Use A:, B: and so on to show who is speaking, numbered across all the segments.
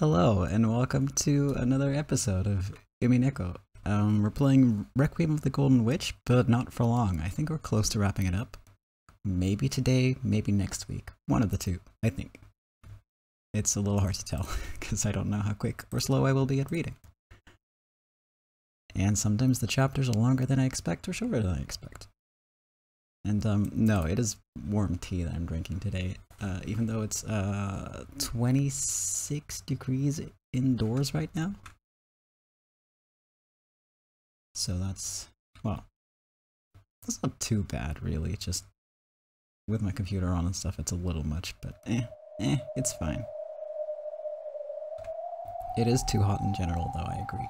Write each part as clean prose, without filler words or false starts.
A: Hello, and welcome to another episode of Umineko. We're playing Requiem of the Golden Witch, but not for long. I think we're close to wrapping it up. Maybe today, maybe next week. One of the two, I think. It's a little hard to tell, because I don't know how quick or slow I will be at reading. And sometimes the chapters are longer than I expect or shorter than I expect. And no, it is warm tea that I'm drinking today. Even though it's 26 degrees indoors right now. So that's, well, that's not too bad really, just with my computer on and stuff it's a little much, but it's fine. It is too hot in general though, I agree.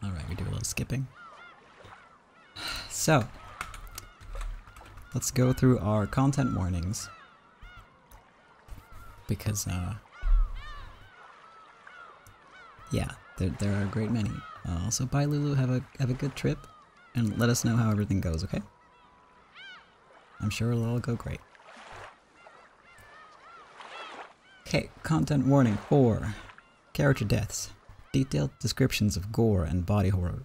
A: Alright, we do a little skipping. So, let's go through our content warnings. Because, yeah, there are a great many. Also, bye Lulu, have a good trip, and let us know how everything goes, okay? I'm sure it'll all go great. Okay, content warning 4. Character deaths. Detailed descriptions of gore and body horror.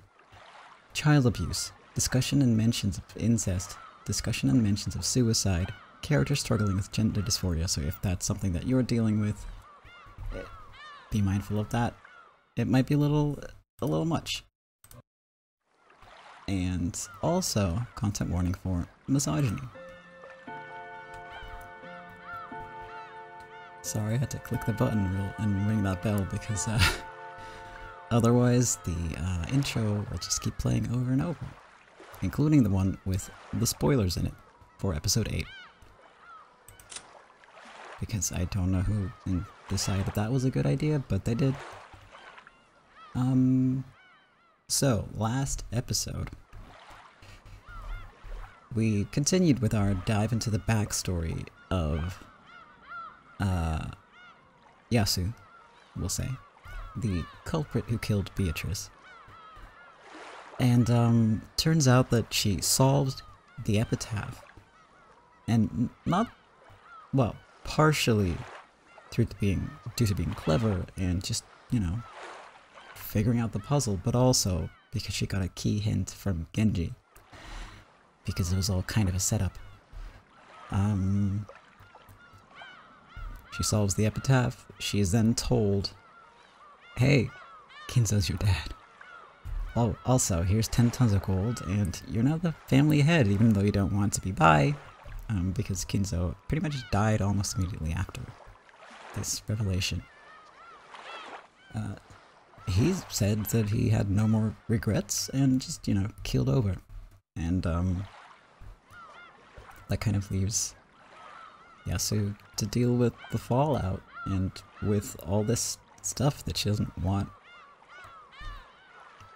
A: Child abuse. Discussion and mentions of incest. Discussion and mentions of suicide. Characters struggling with gender dysphoria, so if that's something that you're dealing with, be mindful of that. It might be a little much. And also, content warning for misogyny. Sorry, I had to click the button and ring that bell because otherwise the intro will just keep playing over and over, including the one with the spoilers in it for episode 8. Because I don't know who decided that was a good idea, but they did. So, last episode, we continued with our dive into the backstory of Yasu, we'll say, the culprit who killed Beatrice. And turns out that she solved the epitaph, and not, well, partially due to being clever and just, you know, figuring out the puzzle, but also because she got a key hint from Genji, because it was all kind of a setup. She solves the epitaph. She is then told, hey, Kinzo's your dad. Oh, also, here's 10 tons of gold, and you're now the family head, even though you don't want to be by, because Kinzo pretty much died almost immediately after this revelation. He said that he had no more regrets, and just, you know, keeled over. And, that kind of leaves Yasu to deal with the fallout, and with all this stuff that she doesn't want.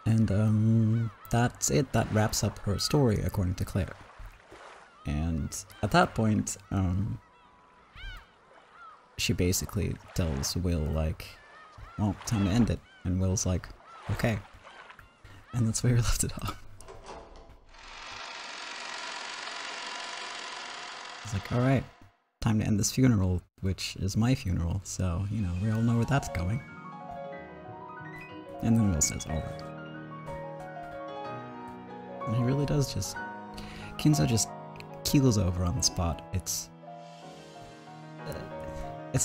A: And that's it. That wraps up her story, according to Claire. And at that point, she basically tells Will, like, well, time to end it. And Will's like, okay. And that's where we left it off. He's like, alright, time to end this funeral, which is my funeral, so, you know, we all know where that's going. And then Will says, alright. And he really does just... Kinzo just keels over on the spot. It's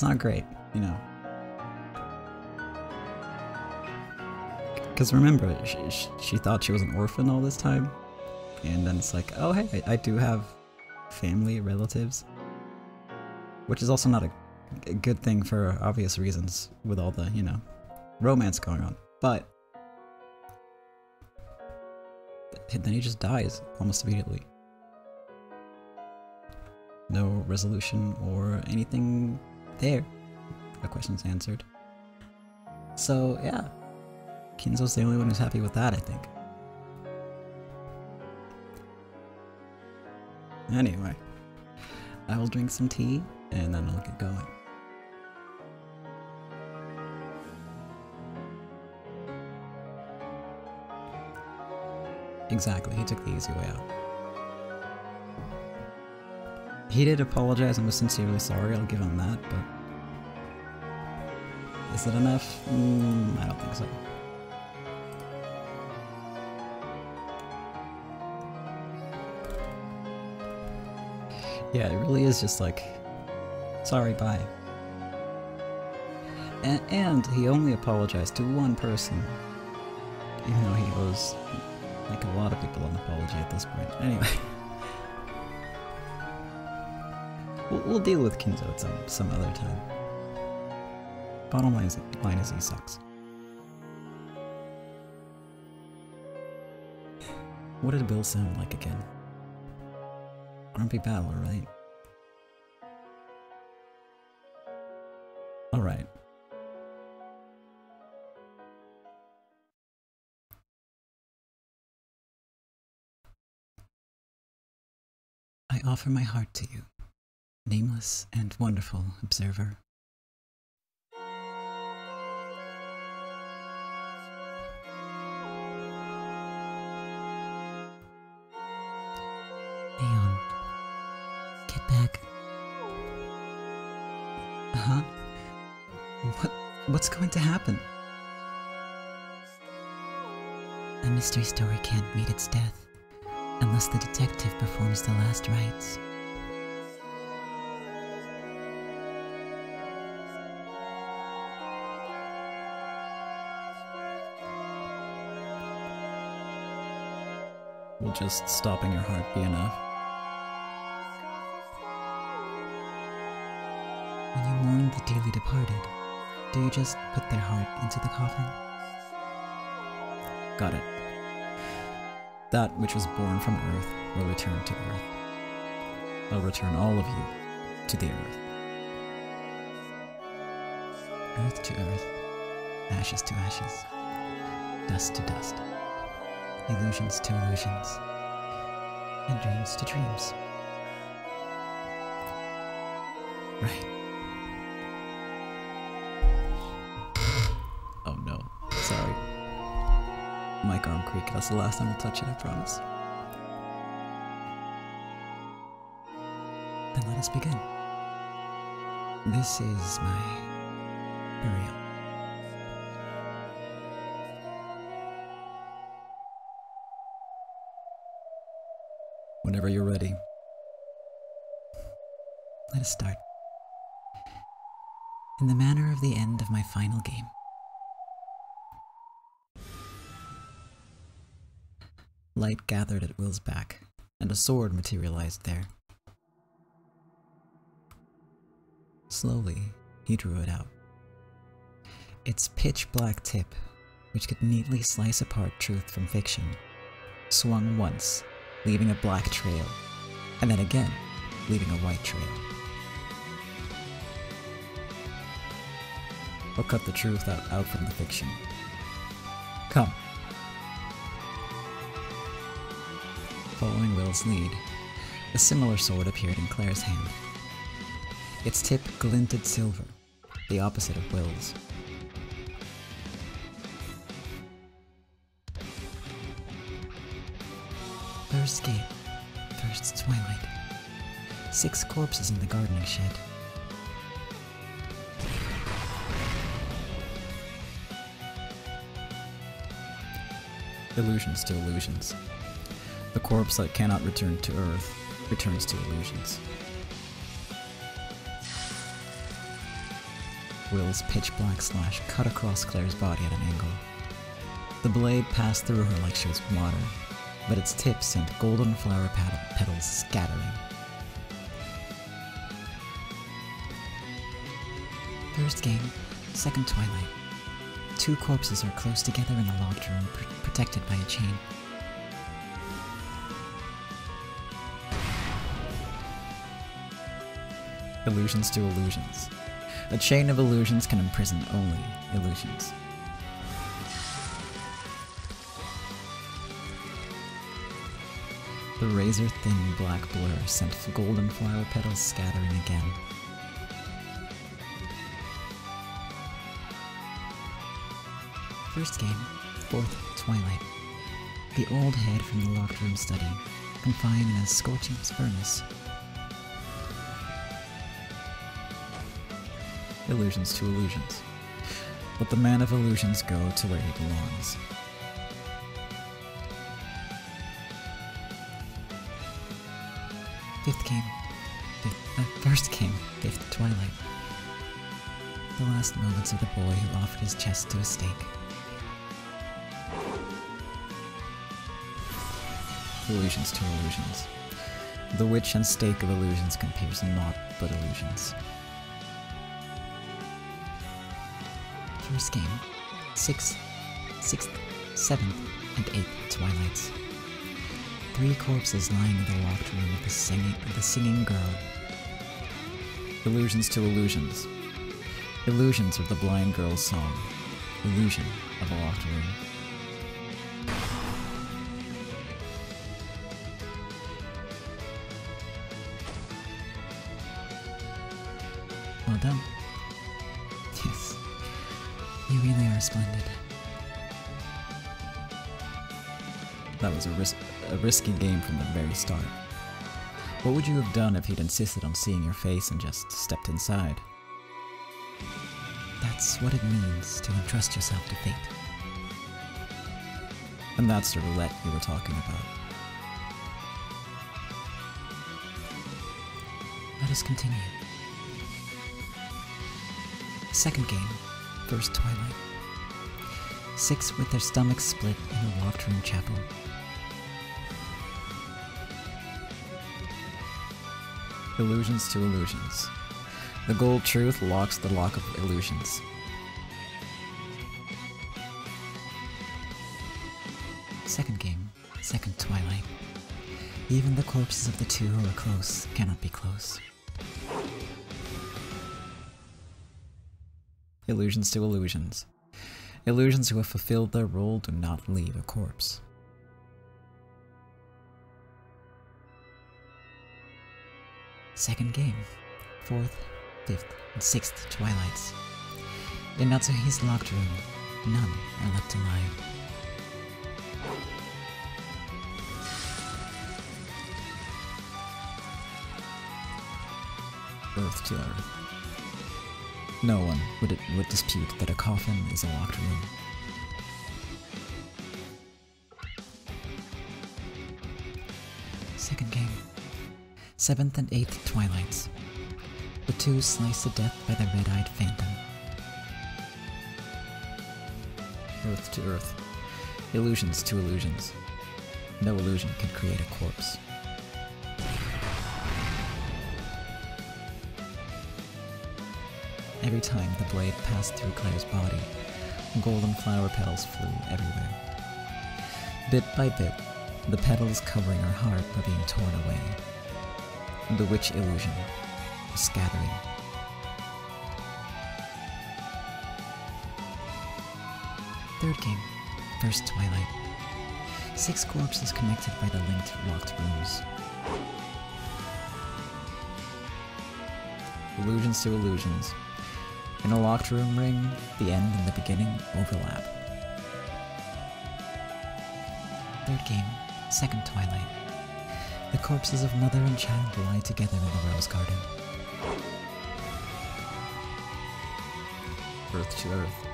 A: not great, you know. Because remember, she thought she was an orphan all this time, and then it's like, oh hey, I do have family, relatives. Which is also not a good thing for obvious reasons, with all the, you know, romance going on. But then he just dies almost immediately. No resolution or anything there. The question's answered. So yeah, Kinzo's the only one who's happy with that, I think. Anyway, I will drink some tea and then I'll get going. Exactly, he took the easy way out. He did apologize and was sincerely sorry, I'll give him that, but... Is it enough? I don't think so. Yeah, it really is just like, sorry, bye. And he only apologized to one person, even though he owes, like, a lot of people an apology at this point. Anyway. We'll deal with Kinzo at some other time. Bottom line is he sucks. What did Bill sound like again? Grumpy Battler, right? Alright. I offer my heart to you, nameless and wonderful observer. Aeon, get back. Huh? What's going to happen? A mystery story can't meet its death unless the detective performs the last rites. Will just stopping your heart be enough? When you mourn the dearly departed, do you just put their heart into the coffin? Got it. That which was born from Earth will return to Earth. I'll return all of you to the Earth. Earth to Earth, ashes to ashes, dust to dust, illusions to illusions, and dreams to dreams. Right. Oh no, sorry. Mic arm creak, that's the last time I'll touch it, I promise. Then let us begin. This is my burial. Whenever you're ready. Let us start. In the manner of the end of my final game. Light gathered at Will's back, and a sword materialized there. Slowly, he drew it out. Its pitch-black tip, which could neatly slice apart truth from fiction, swung once, leaving a black trail, and then again, leaving a white trail. I'll cut the truth out from the fiction. Come. Following Will's lead, a similar sword appeared in Claire's hand. Its tip glinted silver, the opposite of Will's. First gate, first twilight. 6 corpses in the gardening shed. Illusions to illusions. The corpse that cannot return to Earth returns to illusions. Will's pitch-black slash cut across Claire's body at an angle. The blade passed through her like she was water, but its tip sent golden flower petals scattering. First game, second twilight. 2 corpses are close together in a locked room, protected by a chain. Illusions to illusions. A chain of illusions can imprison only illusions. The razor-thin black blur sent golden flower petals scattering again. First game, fourth twilight. The old head from the locked room study, confined in a scorching furnace. illusions to illusions. Let the man of illusions go to where he belongs. First came fifth twilight. The last moments of the boy who offered his chest to a stake. Illusions to illusions. The witch and stake of illusions can pierce naught but illusions. First game, 6th, 7th, and 8th twilights. 3 corpses lying in the locked room of the singing girl. Illusions to illusions. Illusions of the blind girl's song. Illusion of a locked room. Well done. Yes, you really are splendid. That was a risky game from the very start. What would you have done if he'd insisted on seeing your face and just stepped inside? That's what it means to entrust yourself to fate. And that's the roulette you were talking about. Let us continue. Second game, first twilight. 6 with their stomachs split in a locked room chapel. Illusions to illusions. The gold truth locks the lock of illusions. Second game, second twilight. Even the corpses of the two who are close cannot be close. Illusions to illusions. Illusions who have fulfilled their role do not leave a corpse. Second game, 4th, 5th, and 6th twilights. In Natsuhi's locked room, none are left alive. Earth to earth. No one would dispute that a coffin is a locked room. Second game. 7th and 8th twilights. The two sliced to death by the red-eyed phantom. Earth to earth. Illusions to illusions. No illusion can create a corpse. Every time the blade passed through Claire's body, golden flower petals flew everywhere. Bit by bit, the petals covering her heart were being torn away. The witch illusion was scattering. Third game, first twilight. 6 corpses connected by the linked locked rooms. Illusions to illusions. In a locked room ring, the end and the beginning overlap. Third game, second twilight. The corpses of mother and child lie together in the rose garden. Earth to earth.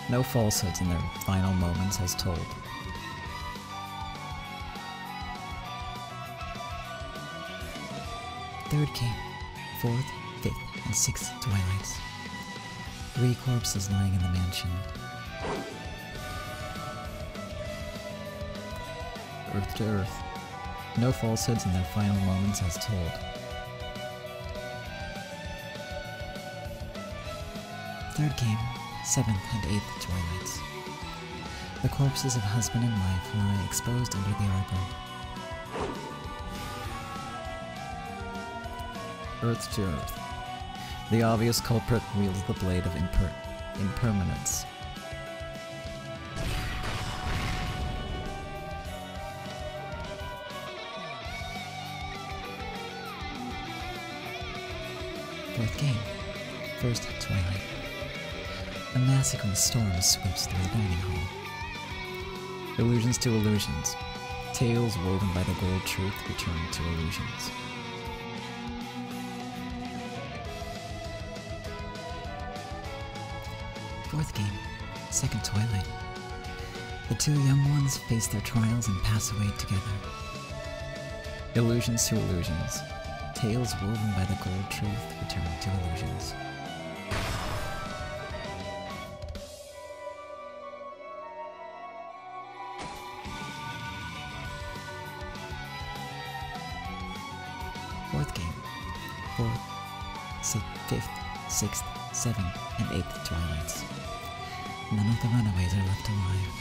A: No falsehoods in their final moments as told. Third game, 4th, 5th, and 6th twilights. 3 corpses lying in the mansion. Earth to earth. No falsehoods in their final moments as told. Third game, 7th and 8th twilights. The corpses of husband and wife lie exposed under the arbor. Earth to earth. The obvious culprit wields the blade of impermanence. Fourth game, first twilight. A massacring storm sweeps through the dining hall. Illusions to illusions. Tales woven by the gold truth return to illusions. Fourth game, Second Twilight. The two young ones face their trials and pass away together. Illusions to illusions. Tales woven by the gold truth return to illusions. Fourth game, fourth, fifth, sixth, seventh, and eighth Twilights. None of the runaways are left alive.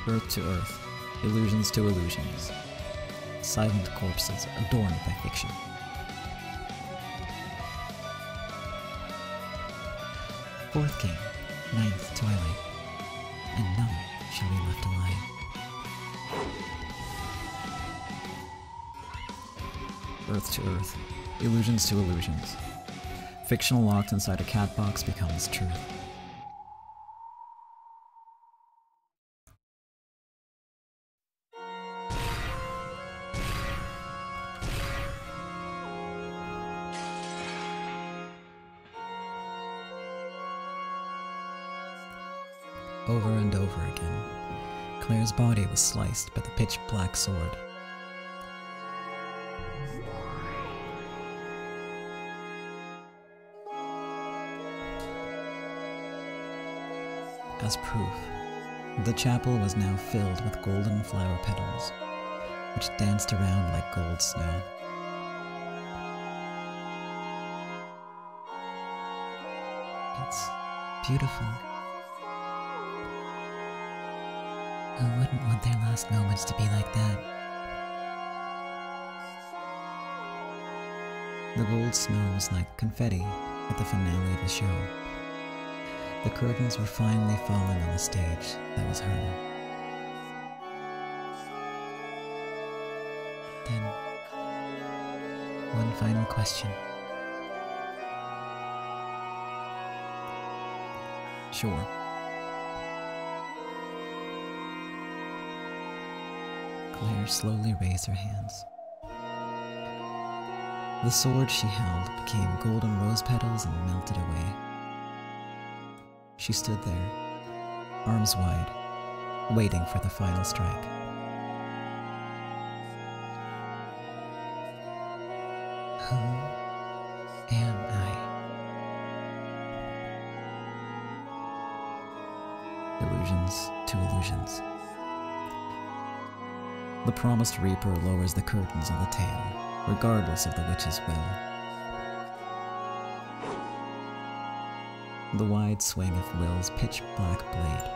A: Earth to earth, illusions to illusions. Silent corpses adorned by fiction. Fourth game, ninth Twilight, and none shall be left alive. Earth to earth, illusions to illusions. Fictional locked inside a cat box becomes truth. Over and over again, Claire's body was sliced by the pitch-black sword. As proof, the chapel was now filled with golden flower petals, which danced around like gold snow. It's beautiful. Who wouldn't want their last moments to be like that? The gold snow was like confetti at the finale of the show. The curtains were finally falling on the stage that was hers. Then, one final question. Sure. Claire slowly raised her hands. The sword she held became golden rose petals and melted away. She stood there, arms wide, waiting for the final strike. Who am I? Illusions to illusions. The promised reaper lowers the curtains on the tale, regardless of the witch's will. The wide swing of Will's pitch-black blade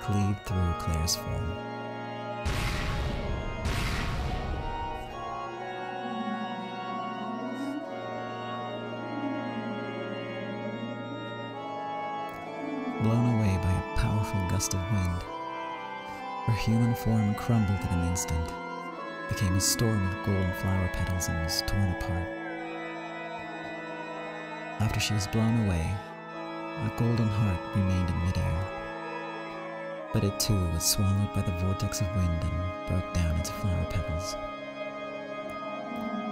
A: cleaved through Claire's form. Blown away by a powerful gust of wind, her human form crumbled in an instant, became a storm of golden flower petals and was torn apart. After she was blown away, a golden heart remained in midair, but it too was swallowed by the vortex of wind and broke down into flower petals.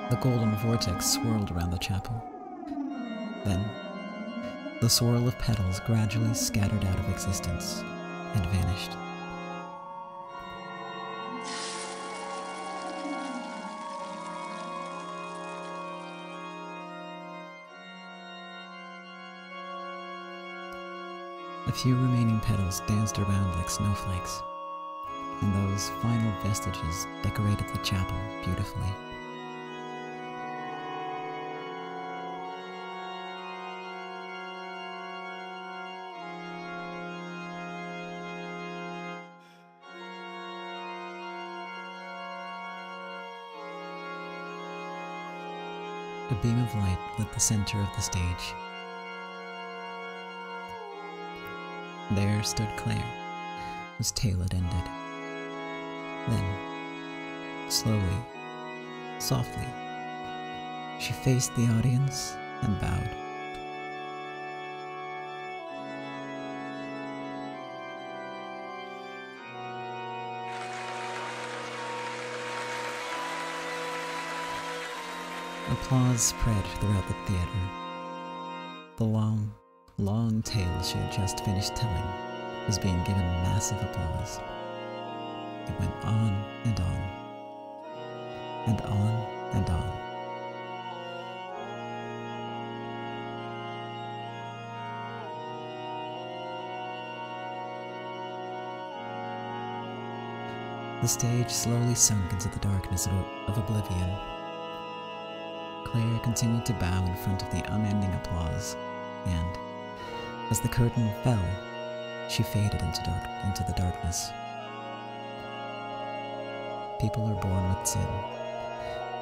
A: The golden vortex swirled around the chapel. Then, the swirl of petals gradually scattered out of existence and vanished. A few remaining petals danced around like snowflakes, and those final vestiges decorated the chapel beautifully. A beam of light lit the center of the stage. There stood Claire, whose tale had ended. Then, slowly, softly, she faced the audience and bowed. Applause spread throughout the theater. The long, long tale she had just finished telling was being given massive applause. It went on and on, and on and on. The stage slowly sunk into the darkness of oblivion. Claire continued to bow in front of the unending applause, and, as the curtain fell, she faded into the darkness. People are born with sin,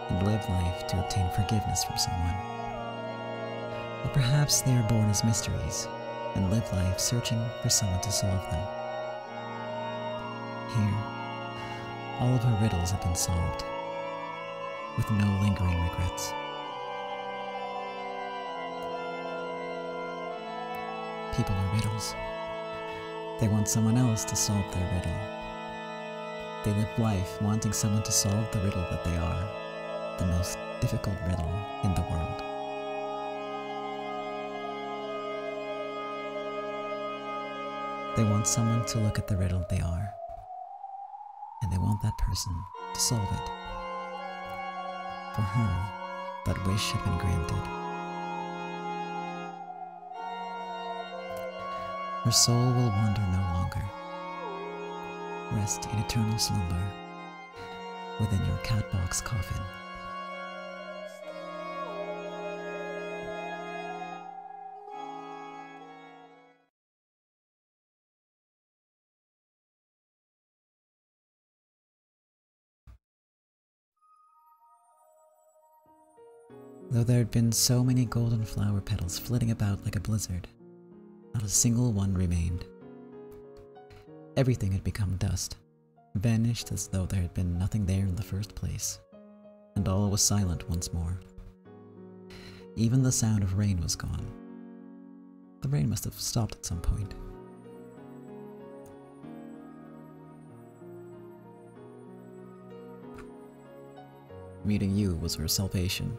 A: and live life to obtain forgiveness from someone. Or perhaps they are born as mysteries, and live life searching for someone to solve them. Here, all of her riddles have been solved, with no lingering regrets. People are riddles. They want someone else to solve their riddle. They live life wanting someone to solve the riddle that they are, the most difficult riddle in the world. They want someone to look at the riddle they are, and they want that person to solve it. For her, that wish had been granted. Her soul will wander no longer. Rest in eternal slumber within your catbox coffin. Though there had been so many golden flower petals flitting about like a blizzard, not a single one remained. Everything had become dust, vanished as though there had been nothing there in the first place, and all was silent once more. Even the sound of rain was gone. The rain must have stopped at some point. Meeting you was her salvation.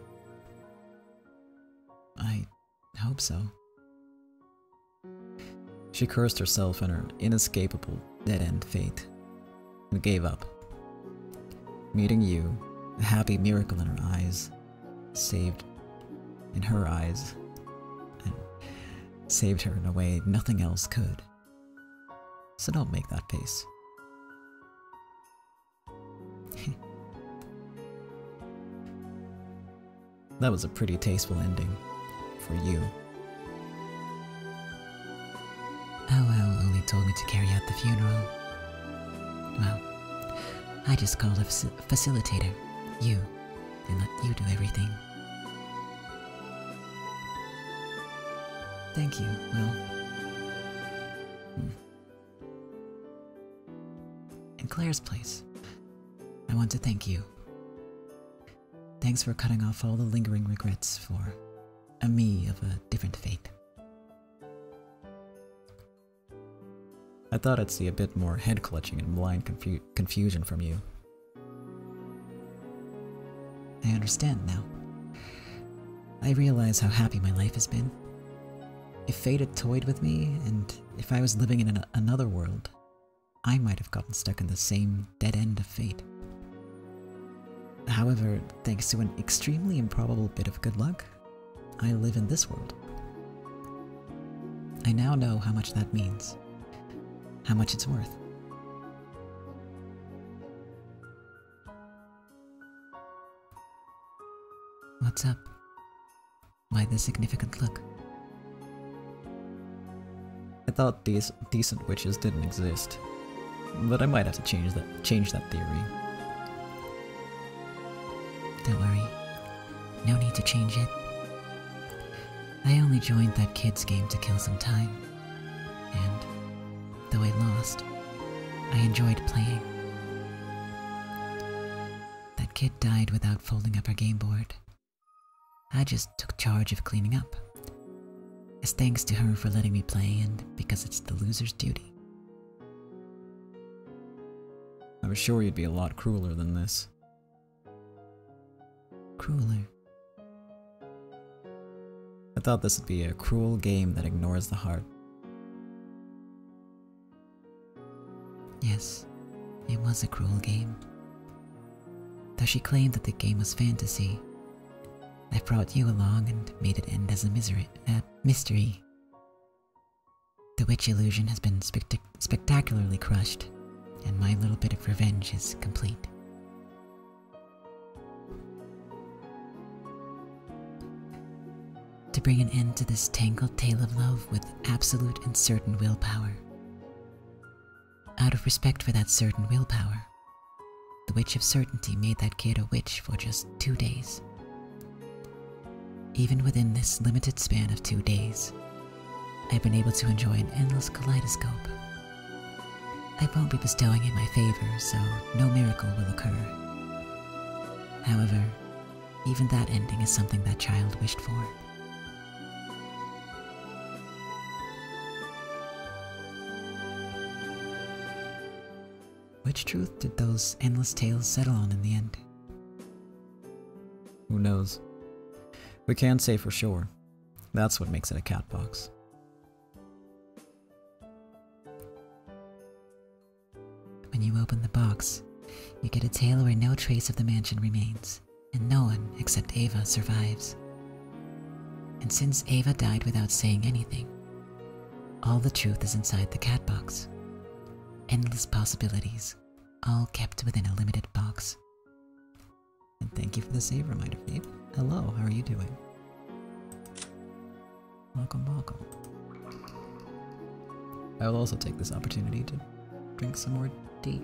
A: I hope so. She cursed herself and her inescapable dead-end fate, and gave up. Meeting you, a happy miracle in her eyes, saved in her eyes, and saved her in a way nothing else could. So don't make that face. That was a pretty tasteful ending. For you.
B: Oh, only told me to carry out the funeral. Well, I just called a facilitator, you, and let you do everything.
A: Thank you, Will.
B: In Claire's place, I want to thank you. Thanks for cutting off all the lingering regrets for a me of a different fate.
A: I thought I'd see a bit more head-clutching and blind confusion from you.
B: I understand now. I realize how happy my life has been. If fate had toyed with me, and if I was living in another world, I might have gotten stuck in the same dead end of fate. However, thanks to an extremely improbable bit of good luck, I live in this world. I now know how much that means, how much it's worth. What's up? Why the significant look?
A: I thought decent witches didn't exist, but I might have to change that theory.
B: Don't worry, no need to change it. I only joined that kid's game to kill some time, and though I lost, I enjoyed playing. That kid died without folding up her game board. I just took charge of cleaning up, as thanks to her for letting me play and because it's the loser's duty.
A: I was sure you'd be a lot crueler than this.
B: Crueler?
A: I thought this would be a cruel game that ignores the heart.
B: Yes, it was a cruel game. Though she claimed that the game was fantasy, I brought you along and made it end as a mystery. The witch illusion has been spectacularly crushed, and my little bit of revenge is complete. To bring an end to this tangled tale of love with absolute and certain willpower. Out of respect for that certain willpower, the Witch of Certainty made that kid a witch for just 2 days. Even within this limited span of 2 days, I've been able to enjoy an endless kaleidoscope. I won't be bestowing in my favor, so no miracle will occur. However, even that ending is something that child wished for. Which truth did those endless tales settle on in the end?
A: Who knows? We can't say for sure. That's what makes it a cat box.
B: When you open the box, you get a tale where no trace of the mansion remains, and no one except Ava survives. And since Ava died without saying anything, all the truth is inside the cat box. Endless possibilities, all kept within a limited box.
A: And thank you for the save reminder, babe. Hello, how are you doing? Welcome, welcome. I will also take this opportunity to drink some more tea.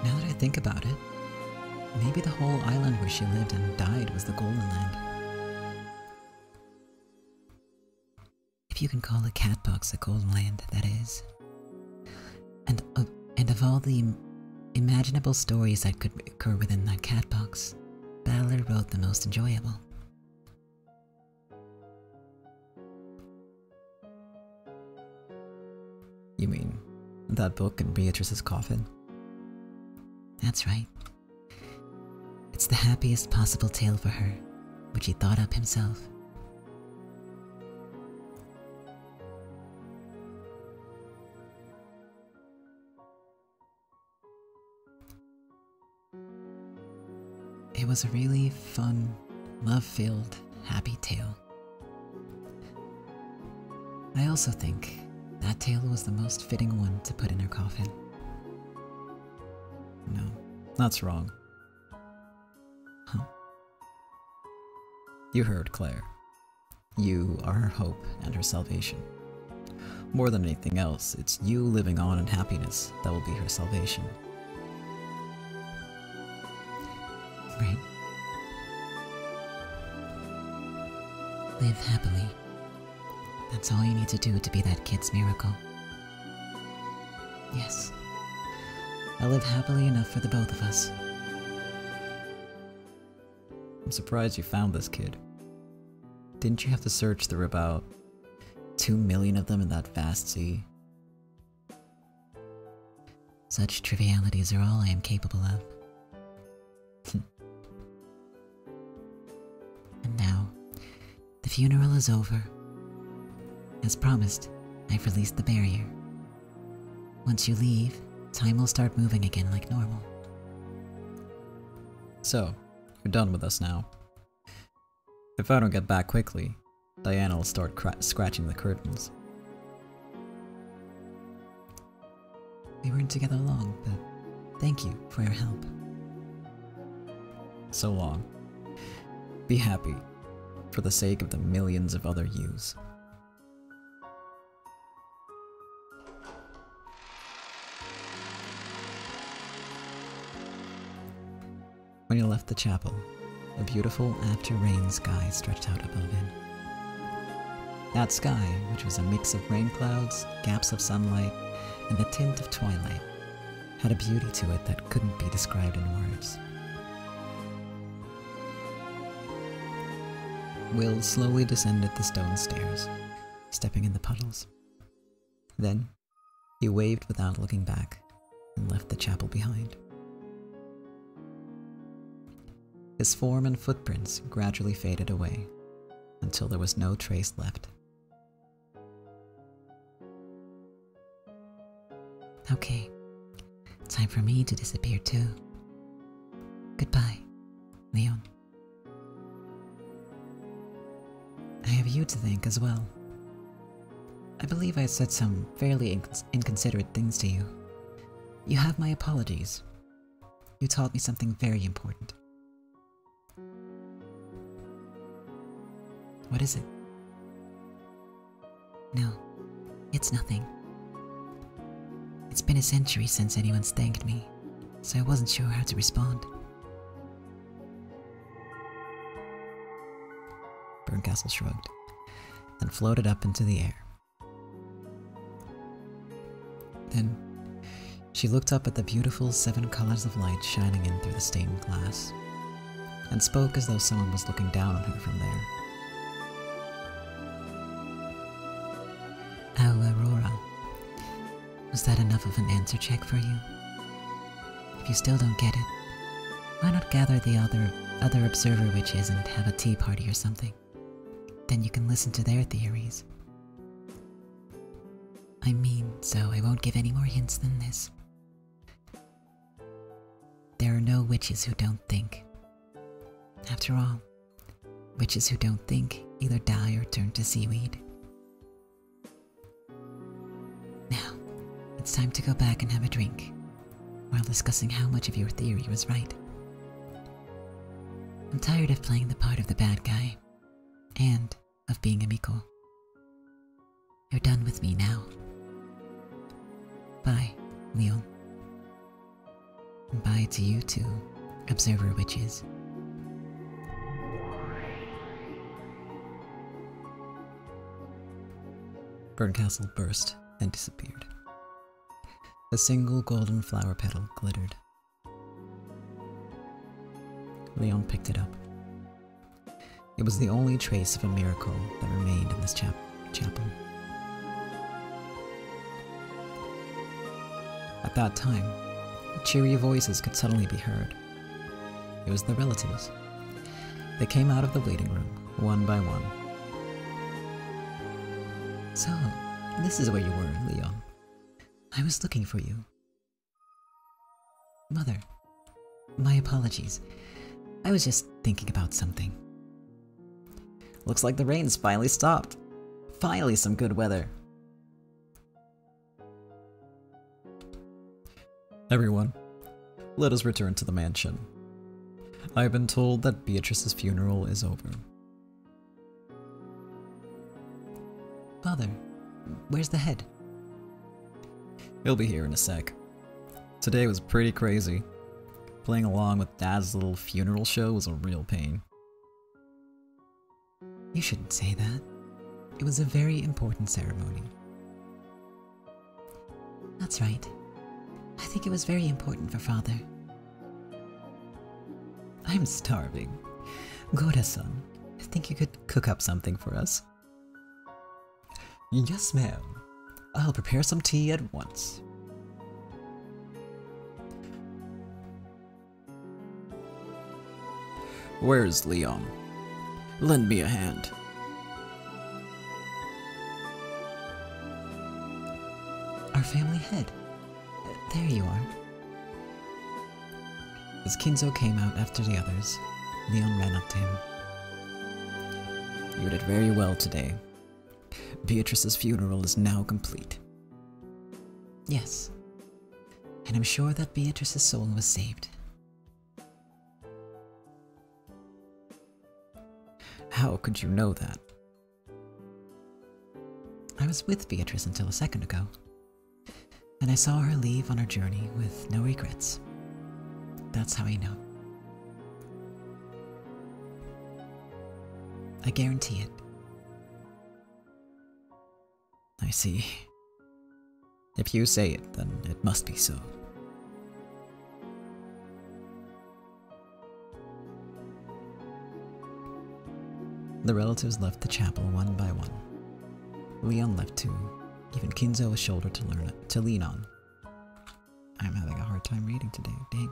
B: Now that I think about it, maybe the whole island where she lived and died was the Golden Land. If you can call a cat box a Golden Land, that is. And of all the imaginable stories that could occur within that cat box, Battler wrote the most enjoyable.
A: You mean that book in Beatrice's coffin?
B: That's right. It's the happiest possible tale for her, which he thought up himself. It was a really fun, love-filled, happy tale. I also think that tale was the most fitting one to put in her coffin.
A: No, that's wrong.
B: Huh?
A: You heard Claire. You are her hope and her salvation. More than anything else, it's you living on in happiness that will be her salvation.
B: Right. Live happily. That's all you need to do to be that kid's miracle. Yes. I live happily enough for the both of us.
A: I'm surprised you found this kid. Didn't you have to search through about 2 million of them in that vast sea?
B: Such trivialities are all I am capable of. And now, the funeral is over. As promised, I've released the barrier. Once you leave, time will start moving again like normal.
A: So, you're done with us now. If I don't get back quickly, Diana will start scratching the curtains.
B: We weren't together long, but thank you for your help.
A: So long. Be happy, for the sake of the millions of other yous.
B: When he left the chapel, a beautiful after-rain sky stretched out above him. That sky, which was a mix of rain clouds, gaps of sunlight, and the tint of twilight, had a beauty to it that couldn't be described in words. Will slowly descended the stone stairs, stepping in the puddles. Then, he waved without looking back and left the chapel behind. His form and footprints gradually faded away until there was no trace left. Okay, time for me to disappear too. Goodbye, Leon. I have you to thank as well. I believe I said some fairly inconsiderate things to you. You have my apologies. You taught me something very important. What is it? No, it's nothing. It's been a century since anyone's thanked me, so I wasn't sure how to respond. Berncastle shrugged, and floated up into the air. Then, she looked up at the beautiful 7 colors of light shining in through the stained glass, and spoke as though someone was looking down on her from there. Oh, Aurora. Was that enough of an answer check for you? If you still don't get it, why not gather the other observer witches and have a tea party or something? Then you can listen to their theories. I mean, so I won't give any more hints than this. There are no witches who don't think. After all, witches who don't think either die or turn to seaweed. Now, it's time to go back and have a drink, while discussing how much of your theory was right. I'm tired of playing the part of the bad guy, and of being a Miko. You're done with me now. Bye, Leon. And bye to you too, observer witches.
A: Berncastle burst and disappeared. A single golden flower petal glittered. Leon picked it up. It was the only trace of a miracle that remained in this chapel. At that time, cheery voices could suddenly be heard. It was the relatives. They came out of the waiting room, one by one.
B: So, this is where you were, Leon. I was looking for you. Mother, my apologies. I was just thinking about something.
A: Looks like the rain's finally stopped. Finally some good weather. Everyone, let us return to the mansion. I have been told that Beatrice's funeral is over.
B: Father, where's the head?
A: He'll be here in a sec. Today was pretty crazy. Playing along with Dad's little funeral show was a real pain.
B: You shouldn't say that. It was a very important ceremony. That's right. I think it was very important for Father.
A: I'm starving. Gora-san, I think you could cook up something for us. Yes, ma'am. I'll prepare some tea at once. Where's Leon? Lend me a hand.
B: Our family head. There you are.
A: As Kinzo came out after the others, Leon ran up to him. You did very well today. Beatrice's funeral is now complete.
B: Yes. And I'm sure that Beatrice's soul was saved.
A: How could you know that?
B: I was with Beatrice until a second ago, and I saw her leave on her journey with no regrets. That's how I know. I guarantee it. I see. If you say it, then it must be so. The relatives left the chapel one by one. Leon left too, giving Kinzo a shoulder to lean on. I'm having a hard time reading today, dang.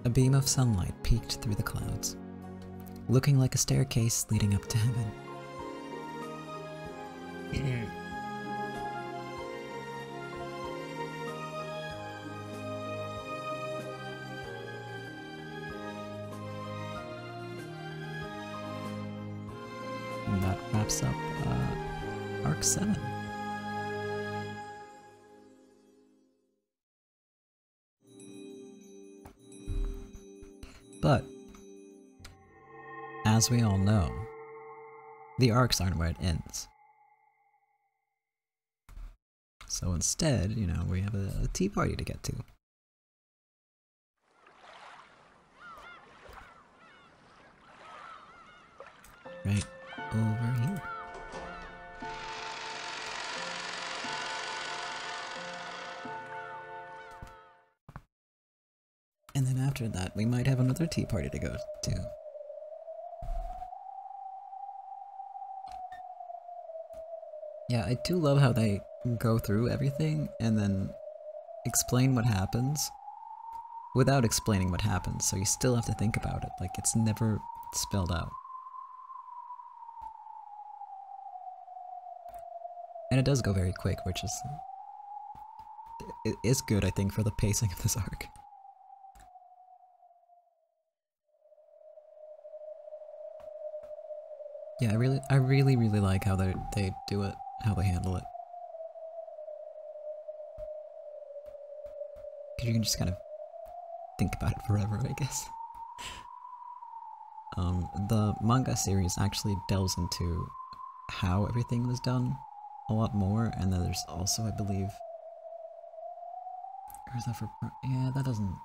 B: A beam of sunlight peeked through the clouds, looking like a staircase leading up to heaven. And that wraps up Arc 7. But, as we all know, the arcs aren't where it ends. So instead, you know, we have a tea party to get to. Right over here. And then after that, we might have another tea party to go to. Yeah, I do love how they go through everything and then explain what happens without explaining what happens, so you still have to think about it. Like, it's never spelled out. And it does go very quick, which is... it is good, I think, for the pacing of this arc. Yeah, I really like how they do it, how they handle it. Because you can just kind of think about it forever, I guess. The manga series actually delves into how everything was done a lot more, and then there's also, I believe... Or is that for... yeah, that doesn't...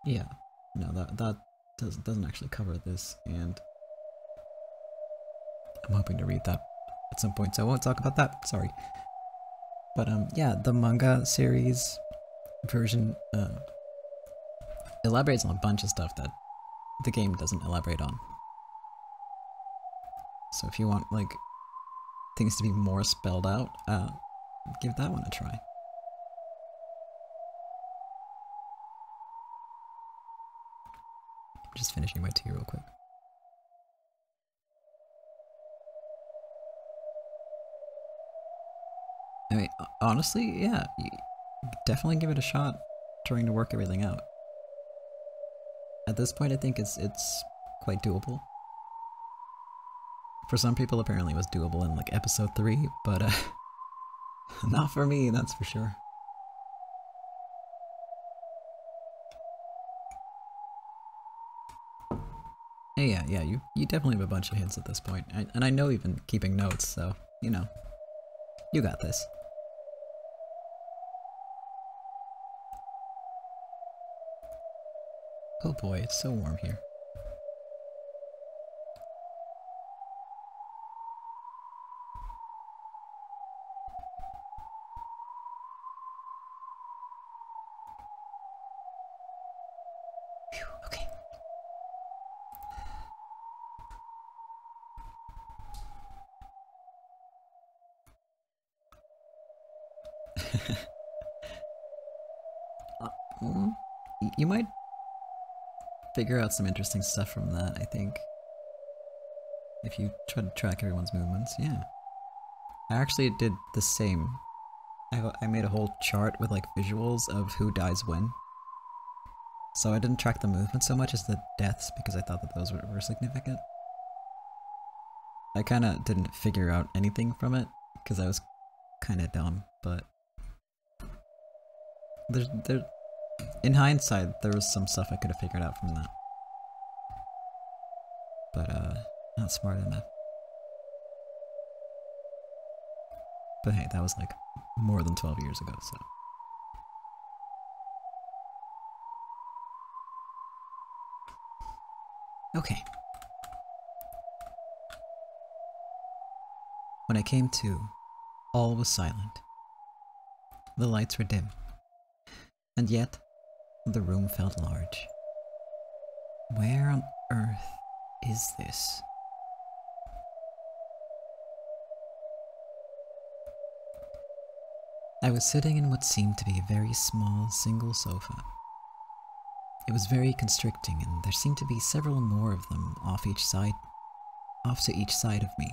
B: yeah. No, that doesn't actually cover this, and... I'm hoping to read that at some point, so I won't talk about that, sorry. But yeah, the manga series version elaborates on a bunch of stuff that the game doesn't elaborate on. So if you want, like, things to be more spelled out, give that one a try. I'm just finishing my tea real quick. I mean, honestly, yeah, you definitely give it a shot trying to work everything out. At this point, I think it's quite doable. For some people, apparently it was doable in, like, episode 3, but, not for me, that's for sure. Yeah, you definitely have a bunch of hints at this point, and I know you've been keeping notes, so, you know, you got this. Oh boy, it's so warm here. Phew, okay. You might figure out some interesting stuff from that, I think. If you try to track everyone's movements, yeah. I actually did the same. I made a whole chart with, like, visuals of who dies when. So I didn't track the movement so much as the deaths, because I thought that those were significant. I kinda didn't figure out anything from it, because I was kinda dumb, but... in hindsight, there was some stuff I could have figured out from that. But, not smart enough. But hey, that was, like, more than 12 years ago, so... Okay.
A: When I came to, all was silent. The lights were dim, and yet the room felt large. Where on earth is this? I was sitting in what seemed to be a very small single sofa. It was very constricting, and there seemed to be several more of them off to each side of me.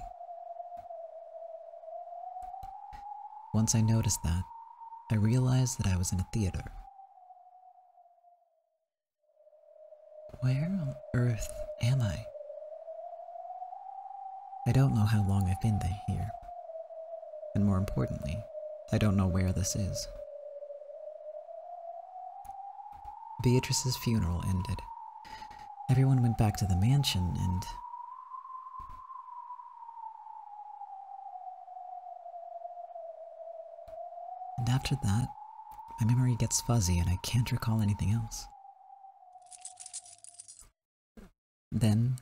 A: Once I noticed that, I realized that I was in a theater. Where on earth am I? I don't know how long I've been here, and more importantly, I don't know where this is. Beatrice's funeral ended. Everyone went back to the mansion, and after that, my memory gets fuzzy and I can't recall anything else. Then,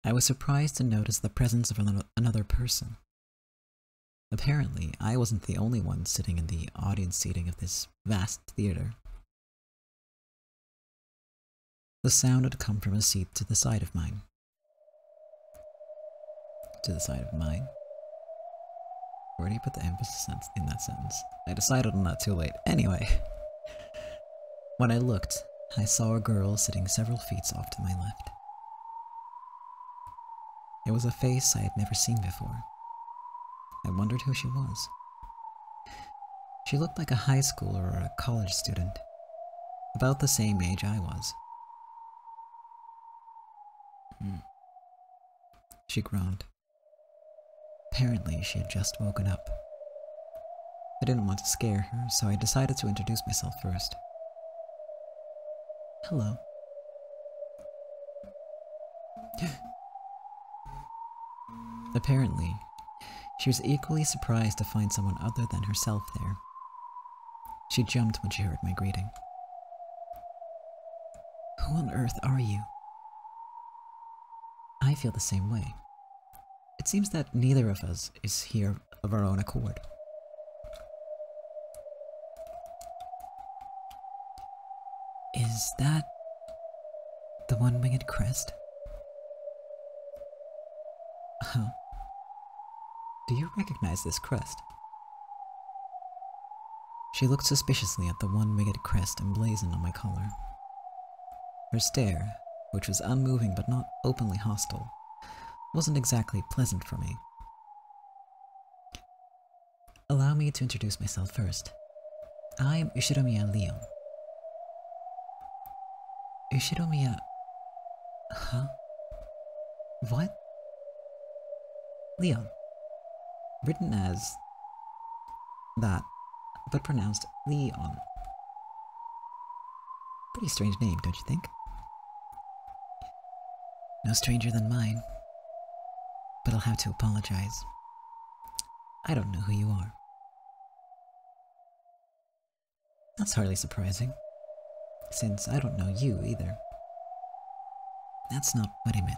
A: I was surprised to notice the presence of another person. Apparently, I wasn't the only one sitting in the audience seating of this vast theater. The sound had come from a seat to the side of mine. To the side of mine? Where do you put the emphasis in that sentence? I decided on that too late. Anyway. When I looked, I saw a girl sitting several feet off to my left. It was a face I had never seen before. I wondered who she was. She looked like a high schooler or a college student, about the same age I was. She groaned. Apparently, she had just woken up. I didn't want to scare her, so I decided to introduce myself first. Hello. Apparently, she was equally surprised to find someone other than herself there. She jumped when she heard my greeting. Who on earth are you? I feel the same way. It seems that neither of us is here of our own accord. Is that the one-winged crest? Huh. Do you recognize this crest? She looked suspiciously at the one-winged crest emblazoned on my collar. Her stare, which was unmoving but not openly hostile, wasn't exactly pleasant for me. Allow me to introduce myself first. I am Ushiromiya Leon. Ushiromiya... Huh? What? Leon. Written as that, but pronounced Leon. Pretty strange name, don't you think? No stranger than mine. But I'll have to apologize. I don't know who you are. That's hardly surprising, since I don't know you either. That's not what I meant.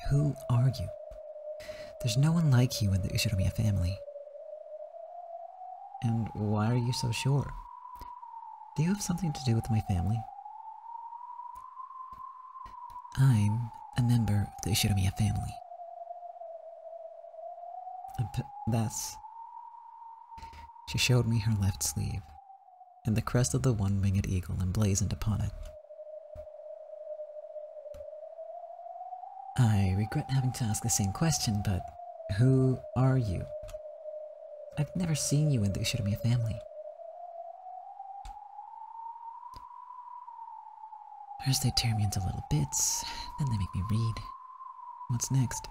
A: Who are you? There's no one like you in the Ushiromiya family. And why are you so sure? Do you have something to do with my family? I'm a member of the Ushiromiya family. That's... She showed me her left sleeve, and the crest of the one-winged eagle emblazoned upon it. I regret having to ask the same question, but who are you? I've never seen you in the Ushiromiya family. First they tear me into little bits, then they make me read. What's next?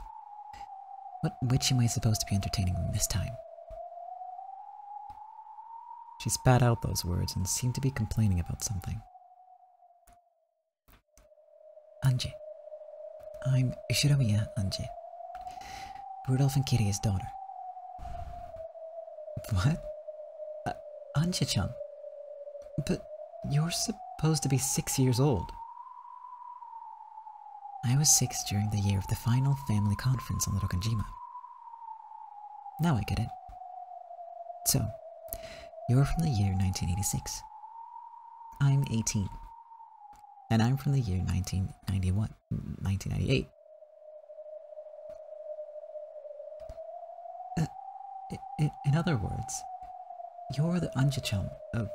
A: What witch am I supposed to be entertaining this time? She spat out those words and seemed to be complaining about something. Ange. I'm Ushiromiya Ange. Rudolph and Kiria's daughter. What? Ange-chan? But you're supposed to be 6 years old. I was 6 during the year of the final family conference on Little Kanjima.
B: Now I get it. So, you're from the year 1986. I'm 18. And I'm from the year 1998. In other words, you're the Ange-chan of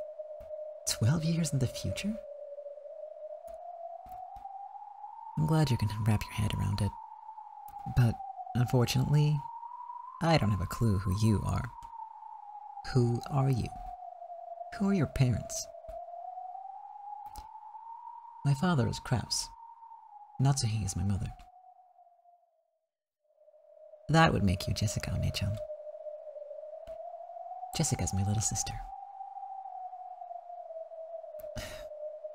B: 12 years in the future? I'm glad you can wrap your head around it. But, unfortunately, I don't have a clue who you are. Who are you? Who are your parents? My father is Kraus. Natsuhi is my mother. That would make you Jessica One-chan. Jessica's my little sister.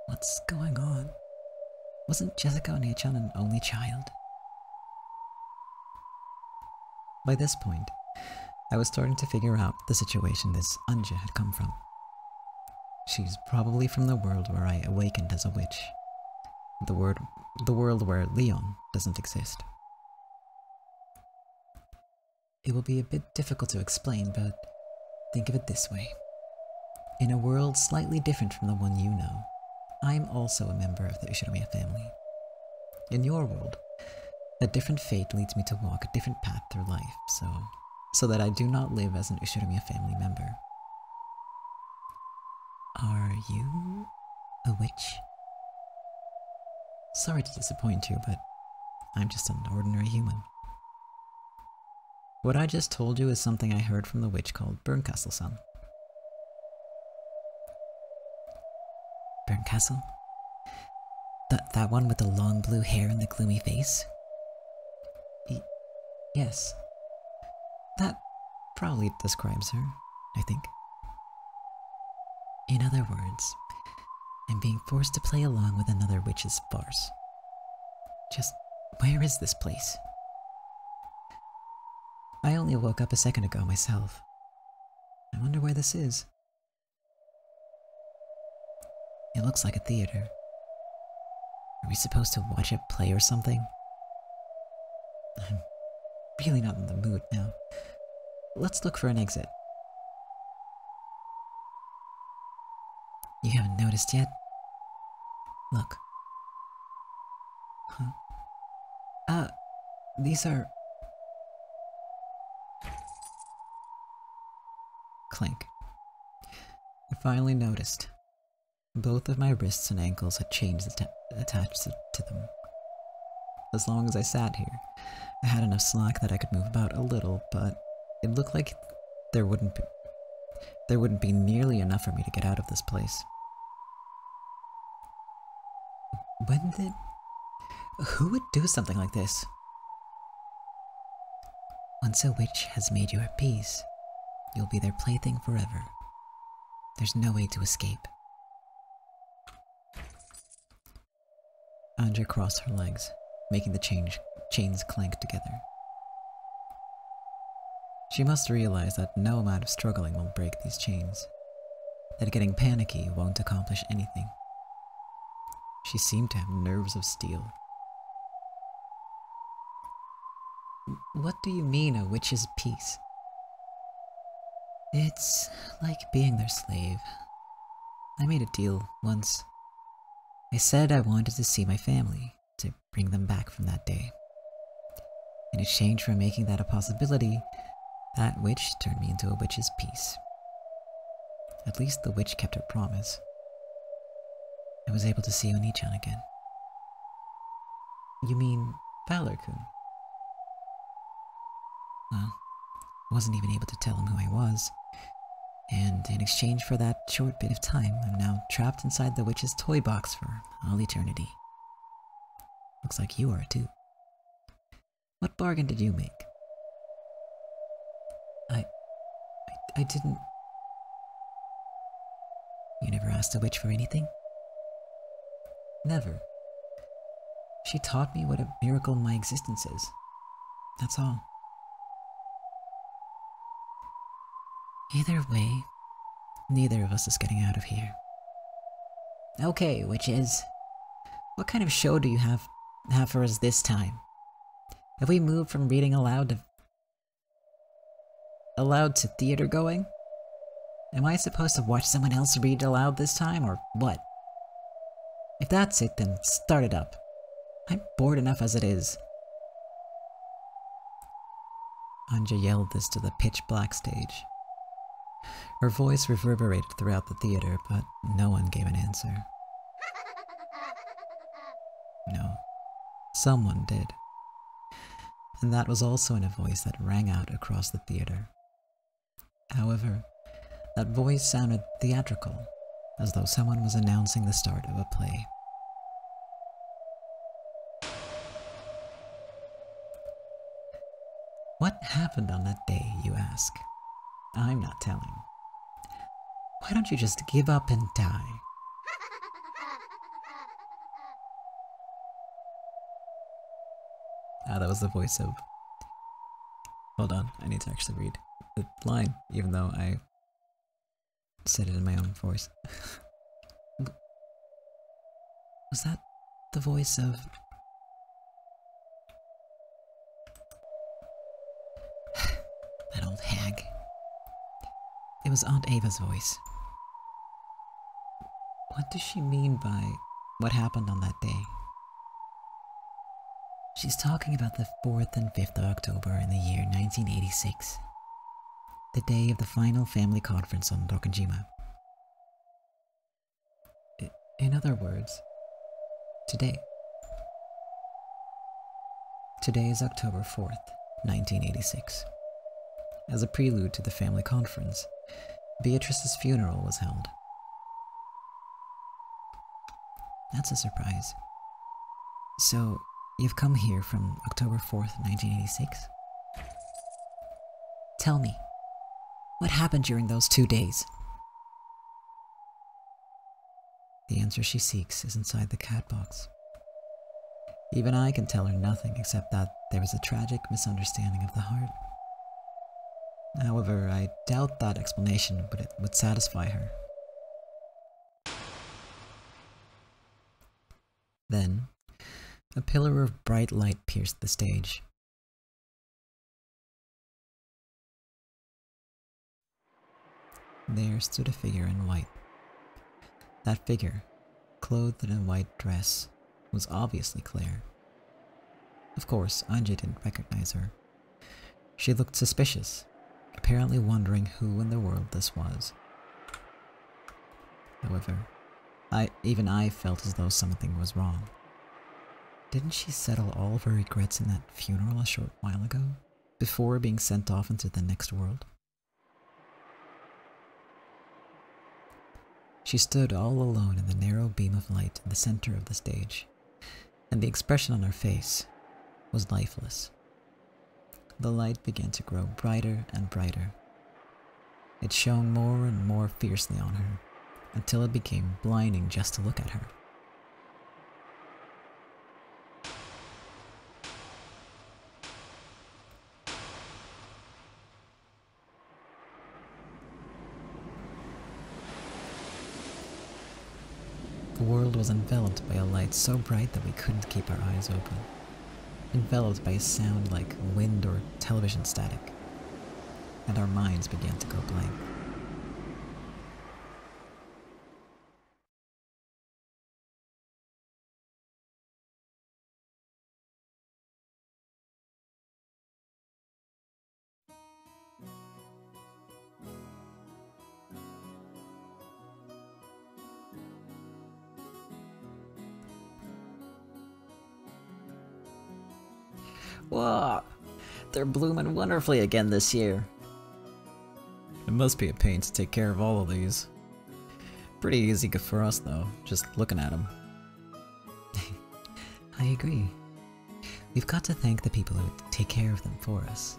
B: What's going on? Wasn't Jessica One-chan an only child? By this point, I was starting to figure out the situation this Ange had come from. She's probably from the world where I awakened as a witch. The world where Leon doesn't exist. It will be a bit difficult to explain, but think of it this way. In a world slightly different from the one you know, I'm also a member of the Ushiromiya family. In your world, a different fate leads me to walk a different path through life, so that I do not live as an Ushiromiya family member. Are you a witch? Sorry to disappoint you, but I'm just an ordinary human. What I just told you is something I heard from the witch called Berncastle-san. Berncastle? That one with the long blue hair and the gloomy face? Yes. That probably describes her, I think. In other words, I'm being forced to play along with another witch's farce. Just where is this place? I only woke up a second ago myself. I wonder where this is. It looks like a theater. Are we supposed to watch a play or something? I'm really not in the mood now. Let's look for an exit. You haven't noticed yet? Look. Huh? These are... Clink. I finally noticed. Both of my wrists and ankles had chains attached to them. As long as I sat here, I had enough slack that I could move about a little, but it looked like there wouldn't be nearly enough for me to get out of this place. Who would do something like this? Once a witch has made you her peace, you'll be their plaything forever. There's no way to escape. Ange crossed her legs, making the chains clank together. She must realize that no amount of struggling will break these chains, that getting panicky won't accomplish anything. She seemed to have nerves of steel. What do you mean, a witch's peace? It's like being their slave. I made a deal once. I said I wanted to see my family, to bring them back from that day. In exchange for making that a possibility, that witch turned me into a witch's peace. At least the witch kept her promise. I was able to see Oni-chan again. You mean Valor-kun? Well, I wasn't even able to tell him who I was, and in exchange for that short bit of time, I'm now trapped inside the witch's toy box for all eternity. Looks like you are too. What bargain did you make? I didn't... You never asked the witch for anything? Never. She taught me what a miracle my existence is. That's all. Either way, neither of us is getting out of here. Okay, witches. What kind of show do you have for us this time? Have we moved from reading aloud to... allowed to theater going? Am I supposed to watch someone else read aloud this time, or what? If that's it, then start it up. I'm bored enough as it is. Ange yelled this to the pitch-black stage. Her voice reverberated throughout the theater, but no one gave an answer. No, someone did. And that was also in a voice that rang out across the theater. However, that voice sounded theatrical, as though someone was announcing the start of a play. What happened on that day, you ask? I'm not telling. Why don't you just give up and die? That was the voice of... Hold on, I need to actually read the line, even though I said it in my own voice. Was that the voice of... that old hag? It was Aunt Ava's voice. What does she mean by what happened on that day? She's talking about the 4th and 5th of October in the year 1986. The day of the final family conference on Dokkanjima. In other words, today. Today is October 4th, 1986. As a prelude to the family conference, Beatrice's funeral was held. That's a surprise. So, you've come here from October 4th, 1986? Tell me, what happened during those 2 days? The answer she seeks is inside the cat box. Even I can tell her nothing except that there was a tragic misunderstanding of the heart. However, I doubt that explanation would satisfy her. Then, a pillar of bright light pierced the stage. There stood a figure in white. That figure, clothed in a white dress, was obviously Claire. Of course, Ange didn't recognize her. She looked suspicious, apparently wondering who in the world this was. However, even I felt as though something was wrong. Didn't she settle all of her regrets in that funeral a short while ago, before being sent off into the next world? She stood all alone in the narrow beam of light in the center of the stage, and the expression on her face was lifeless. The light began to grow brighter and brighter. It shone more and more fiercely on her, until it became blinding just to look at her. The world was enveloped by a light so bright that we couldn't keep our eyes open. Enveloped by a sound like wind or television static. And our minds began to go blank.
C: Whoa, they're blooming wonderfully again this year.
A: It must be a pain to take care of all of these. Pretty easy for us though, just looking at them.
B: I agree. We've got to thank the people who take care of them for us.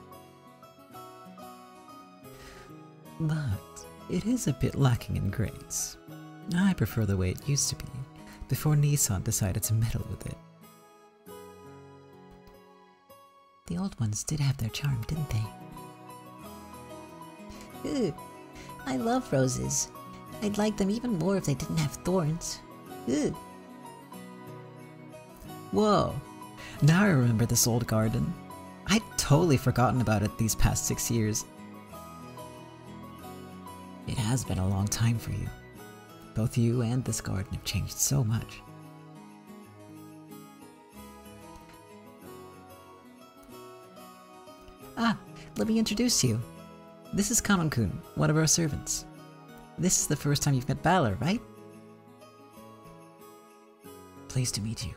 B: But it is a bit lacking in grace. I prefer the way it used to be, before Nissan decided to meddle with it. The old ones did have their charm, didn't they?
D: Ooh, I love roses. I'd like them even more if they didn't have thorns. Ooh.
B: Whoa! Now I remember this old garden. I'd totally forgotten about it these past 6 years. It has been a long time for you. Both you and this garden have changed so much.
C: Ah, let me introduce you. This is Kanon-kun, one of our servants. This is the first time you've met Balor, right?
B: Pleased to meet you.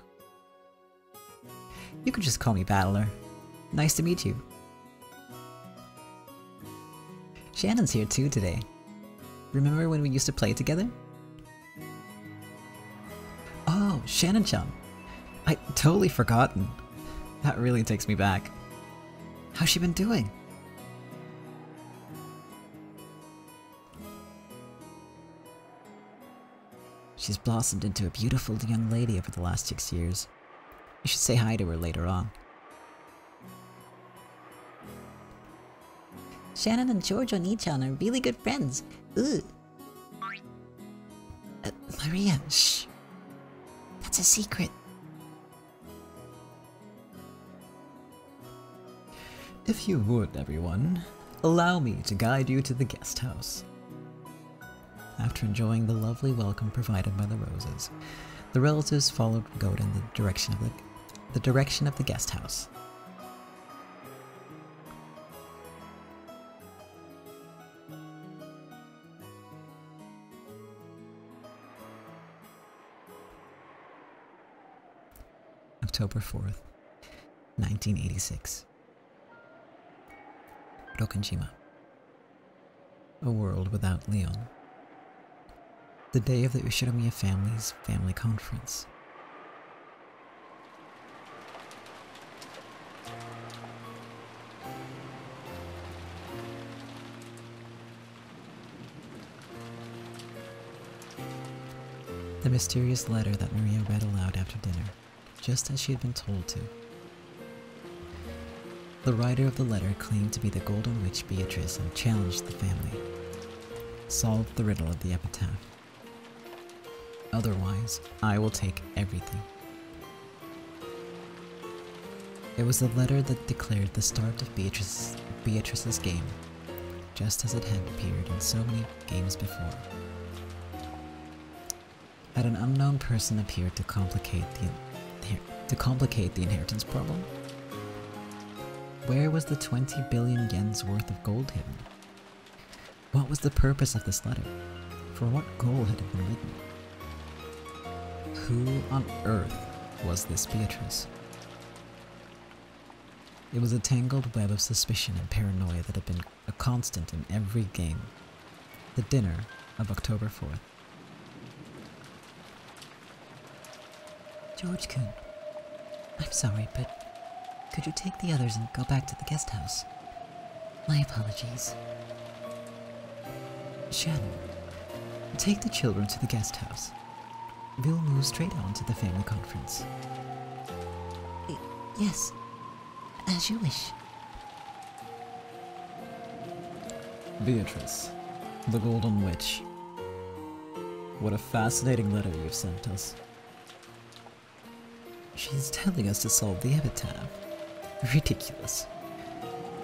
C: You could just call me Battler. Nice to meet you. Shannon's here too today. Remember when we used to play together? Oh, Shannon-chan. I'd totally forgotten. That really takes me back. How's she been doing?
B: She's blossomed into a beautiful young lady over the last 6 years. You should say hi to her later on.
D: Shannon and George Oni-chan are really good friends. Ugh.
B: Maria, shh.
D: That's a secret.
A: If you would, everyone, allow me to guide you to the guest house.
B: After enjoying the lovely welcome provided by the roses, the relatives followed Goat in the direction of the guest house. October 4th, 1986. Rokanjima. A world without Leon. The day of the Ushinomiya family's family conference. The mysterious letter that Maria read aloud after dinner, just as she had been told to. The writer of the letter claimed to be the Golden Witch Beatrice and challenged the family. Solved the riddle of the epitaph. Otherwise, I will take everything. It was the letter that declared the start of Beatrice's game, just as it had appeared in so many games before. Had an unknown person appeared to complicate the inheritance problem? Where was the 20 billion yen's worth of gold hidden? What was the purpose of this letter? For what goal had it been written? Who on earth was this Beatrice? It was a tangled web of suspicion and paranoia that had been a constant in every game. The dinner of October 4th.
D: George-kun, I'm sorry, but could you take the others and go back to the guest house? My apologies.
B: Shannon, take the children to the guest house. We'll move straight on to the family conference.
D: Yes, as you wish.
A: Beatrice, the Golden Witch. What a fascinating letter you've sent us.
B: She's telling us to solve the epitaph. Ridiculous.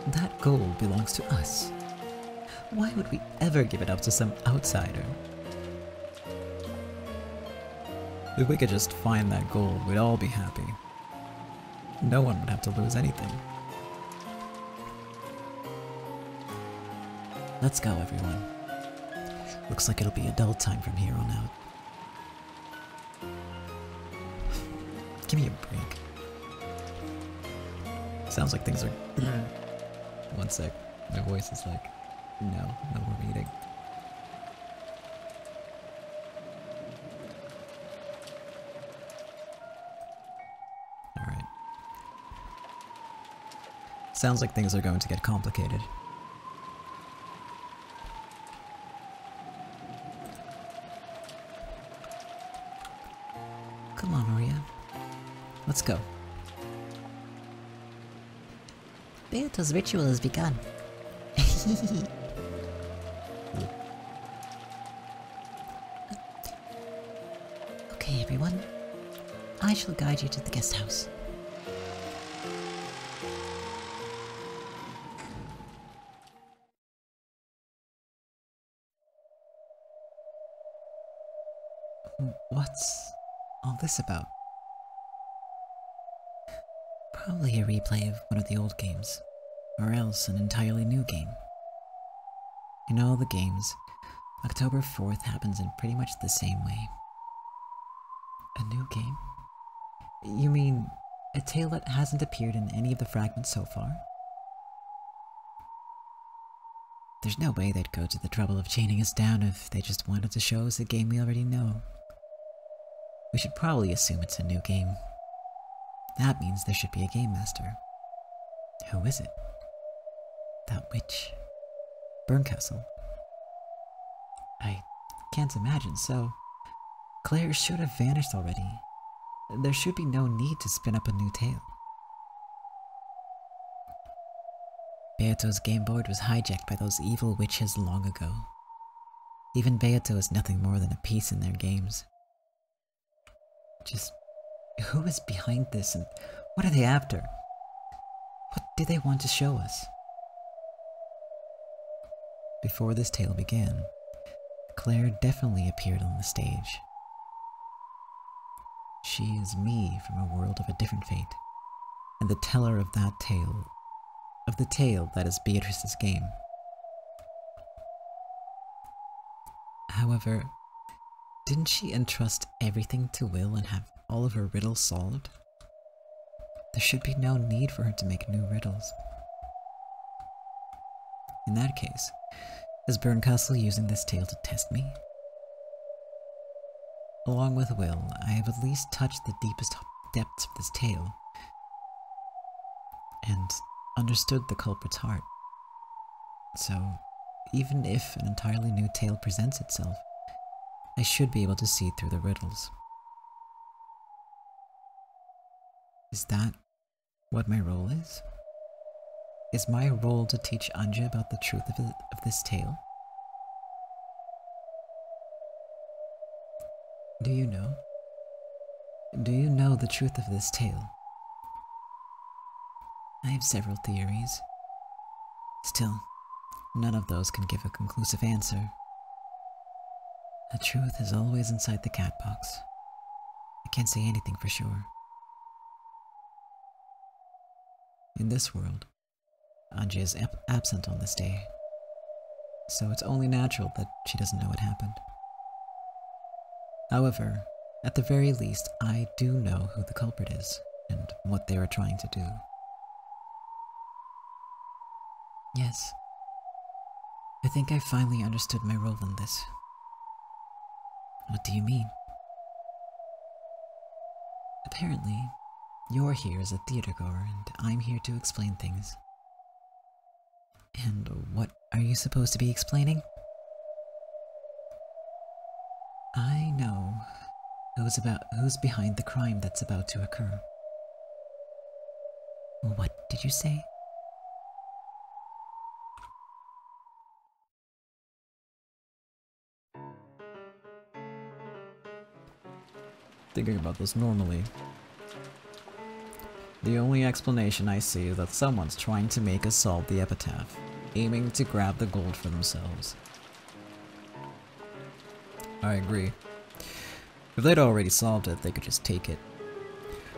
B: That gold belongs to us. Why would we ever give it up to some outsider?
A: If we could just find that gold, we'd all be happy. No one would have to lose anything.
B: Let's go, everyone. Looks like it'll be adult time from here on out. Give me a break.
A: Sounds like things are... One sec. My voice is like, no more reading. Alright. Sounds like things are going to get complicated.
B: Come on, Maria. Let's go.
D: Beato's ritual has begun. Okay, everyone. I shall guide you to the guest house.
B: What's all this about?
D: Probably a replay of one of the old games, or else an entirely new game. In all the games, October 4th happens in pretty much the same way.
B: A new game? You mean a tale that hasn't appeared in any of the fragments so far?
D: There's no way they'd go to the trouble of chaining us down if they just wanted to show us a game we already know. We should probably assume it's a new game. That means there should be a game master. Who is it? That witch?
B: Burncastle.
D: I can't imagine so.
B: Claire should have vanished already. There should be no need to spin up a new tale.
D: Beato's game board was hijacked by those evil witches long ago. Even Beato is nothing more than a piece in their games.
B: Just who is behind this and what are they after? What do they want to show us?
D: Before this tale began, Claire definitely appeared on the stage. She is me from a world of a different fate, and the teller of that tale, of the tale that is Beatrice's game.
B: However, didn't she entrust everything to Will and have all of her riddles solved? There should be no need for her to make new riddles. In that case, is Burncastle using this tale to test me? Along with Will, I have at least touched the deepest depths of this tale, and understood the culprit's heart. So, even if an entirely new tale presents itself, I should be able to see through the riddles. Is that what my role is? Is my role to teach Ange about the truth of this tale? Do you know? Do you know the truth of this tale?
D: I have several theories. Still, none of those can give a conclusive answer. The truth is always inside the cat box. I can't say anything for sure.
B: In this world, Ange is absent on this day, so it's only natural that she doesn't know what happened. However, at the very least, I do know who the culprit is and what they are trying to do.
D: Yes. I think I finally understood my role in this. What do you mean?
B: Apparently, you're here as a theatergoer, and I'm here to explain things.
D: And what are you supposed to be explaining?
B: I know who's behind the crime that's about to occur.
D: What did you say?
A: Thinking about this normally, the only explanation I see is that someone's trying to make us solve the epitaph, aiming to grab the gold for themselves. I agree. If they'd already solved it, they could just take it.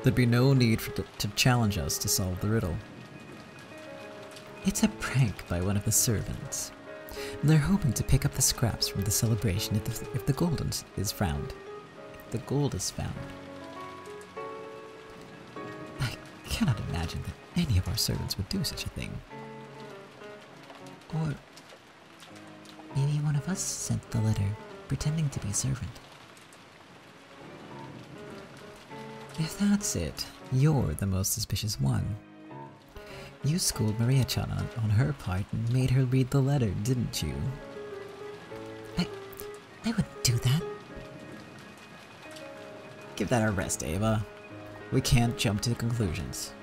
A: There'd be no need to challenge us to solve the riddle.
B: It's a prank by one of the servants. They're hoping to pick up the scraps from the celebration if the gold is found. If the gold is found. I cannot imagine that any of our servants would do such a thing. Or maybe one of us sent the letter, pretending to be a servant. If that's it, you're the most suspicious one. You schooled Maria-chan on her part and made her read the letter, didn't you? I wouldn't do that.
A: Give that a rest, Ava. We can't jump to conclusions.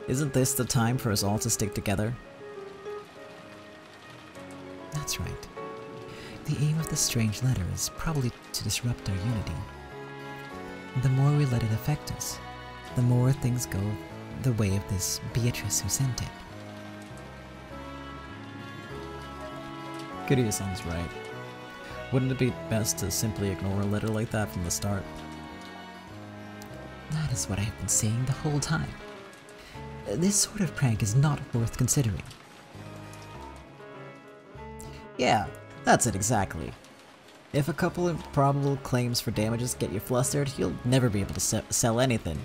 A: Isn't this the time for us all to stick together?
B: That's right. The aim of the strange letter is probably to disrupt our unity. The more we let it affect us, the more things go the way of this Beatrice who sent it.
A: Kiriya sounds right. Wouldn't it be best to simply ignore a letter like that from the start?
B: That is what I've been saying the whole time. This sort of prank is not worth considering.
A: Yeah, that's it exactly. If a couple of probable claims for damages get you flustered, you'll never be able to sell anything.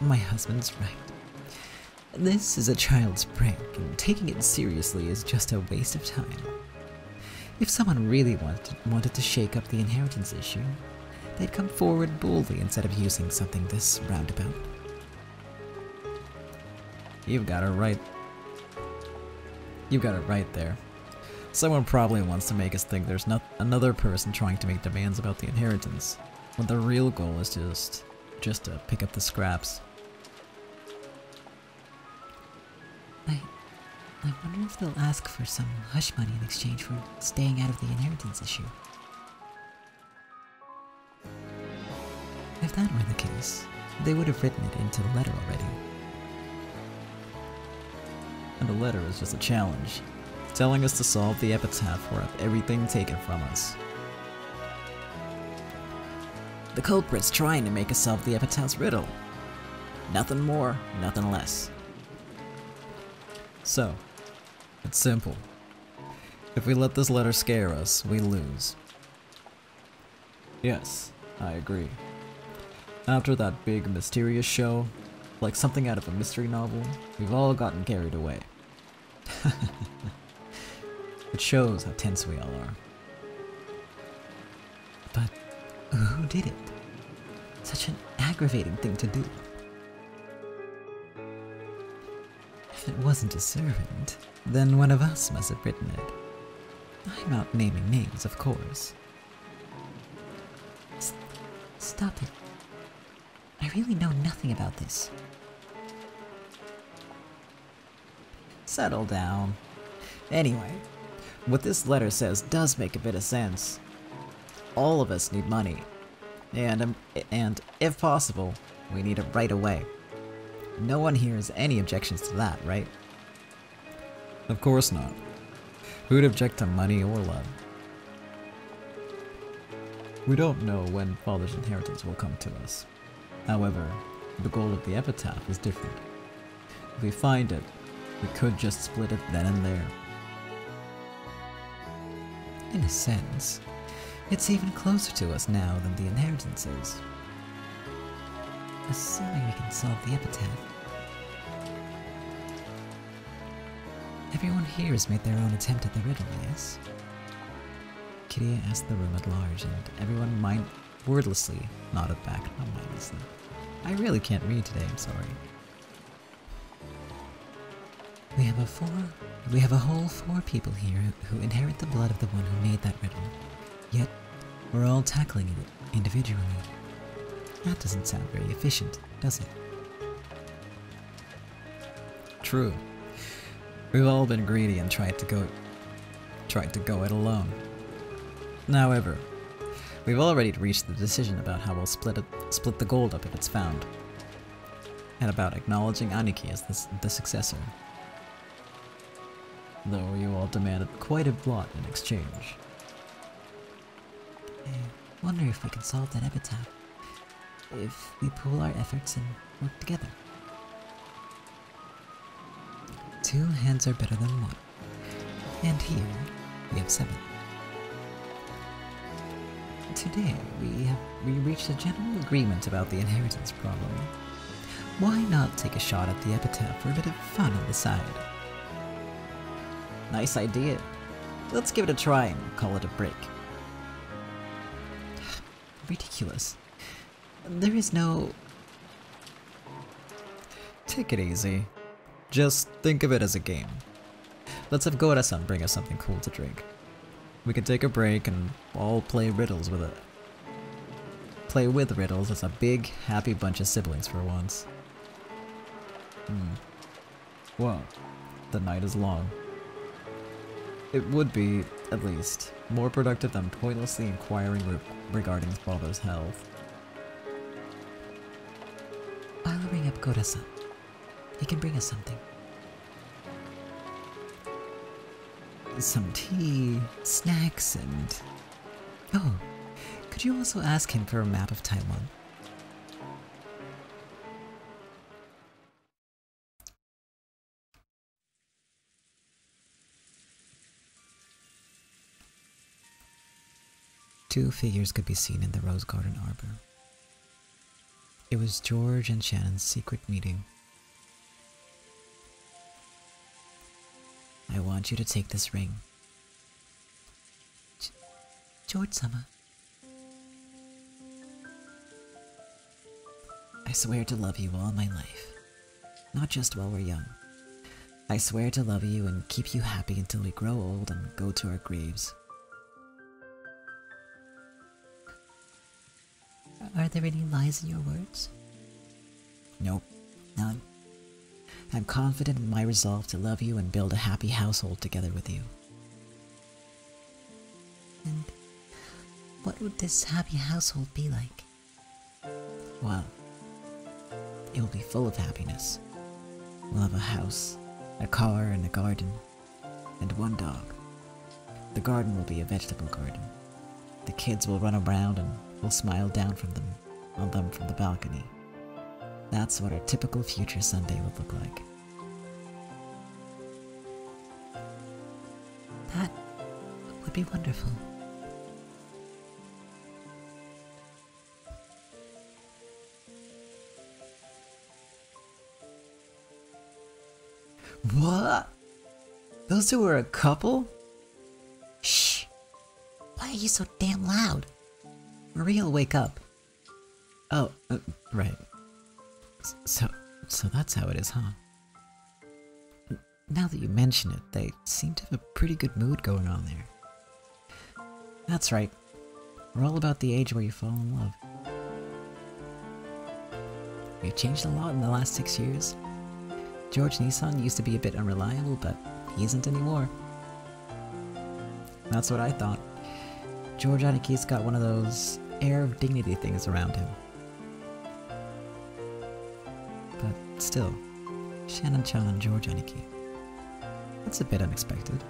B: My husband's right. This is a child's prank, and taking it seriously is just a waste of time. If someone really wanted to shake up the inheritance issue, they'd come forward boldly instead of using something this roundabout.
A: You've got it right. You've got it right there. Someone probably wants to make us think there's another person trying to make demands about the inheritance, when the real goal is just to pick up the scraps.
B: I wonder if they'll ask for some hush money in exchange for staying out of the inheritance issue. If that were the case, they would have written it into the letter already.
A: And the letter is just a challenge, telling us to solve the epitaph or have everything taken from us. The culprit's trying to make us solve the epitaph's riddle. Nothing more, nothing less. So, it's simple. If we let this letter scare us, we lose. Yes, I agree. After that big mysterious show, like something out of a mystery novel, we've all gotten carried away. It shows how tense we all are.
B: But who did it? Such an aggravating thing to do. If it wasn't a servant, then one of us must have written it. I'm not naming names, of course. Stop it. I really know nothing about this.
A: Settle down. Anyway, what this letter says does make a bit of sense. All of us need money. And if possible, we need it right away. No one here has any objections to that, right? Of course not. Who'd object to money or love? We don't know when Father's inheritance will come to us. However, the goal of the epitaph is different. If we find it, we could just split it then and there.
B: In a sense, it's even closer to us now than the inheritance is. Assuming we can solve the epitaph. Everyone here has made their own attempt at the riddle, yes?
A: Kitty asked the room at large, and everyone wordlessly nodded back, not mindlessly. I really can't read today, I'm sorry.
B: We have a whole 4 people here who inherit the blood of the one who made that riddle. Yet, we're all tackling it individually. That doesn't sound very efficient, does it?
A: True. We've all been greedy and tried to go it alone. However, we've already reached the decision about how we'll split the gold up if it's found, and about acknowledging Aniki as the successor. Though you all demanded quite a lot in exchange.
B: I wonder if we can solve that epitaph, if we pool our efforts and work together. 2 hands are better than 1, and here we have 7. Today we reached a general agreement about the inheritance problem. Why not take a shot at the epitaph for a bit of fun on the side?
A: Nice idea. Let's give it a try and call it a break.
B: Ridiculous. There is no...
A: Take it easy. Just think of it as a game. Let's have Goda-san bring us something cool to drink. We can take a break and all play riddles with it. Play with riddles as a big, happy bunch of siblings for once. Well, the night is long. It would be, at least, more productive than pointlessly inquiring regarding father's health.
B: I'll ring up some tea, snacks, and... Oh, could you also ask him for a map of Taiwan? Two figures could be seen in the Rose Garden Arbor. It was George and Shannon's secret meeting. I want you to take this ring. George-sama. I swear to love you all my life. Not just while we're young. I swear to love you and keep you happy until we grow old and go to our graves. Are there any lies in your words? Nope, none. I'm confident in my resolve to love you and build a happy household together with you. And what would this happy household be like? Well, it will be full of happiness. We'll have a house, a car, and a garden, and one dog. The garden will be a vegetable garden. The kids will run around and we'll smile down on them from the balcony. That's what our typical future Sunday would look like. That would be wonderful. What? Those two were a couple? Shh! Why are you so damn loud? Maria'll wake up. Oh, right. So that's how it is, huh? Now that you mention it, they seem to have a pretty good mood going on there. That's right. We're all about the age where you fall in love. We've changed a lot in the last 6 years. George Nissan used to be a bit unreliable, but he isn't anymore. That's what I thought. George Aniki's got one of those air of dignity things around him. But still, Shannon-chan and George Aniki. That's a bit unexpected.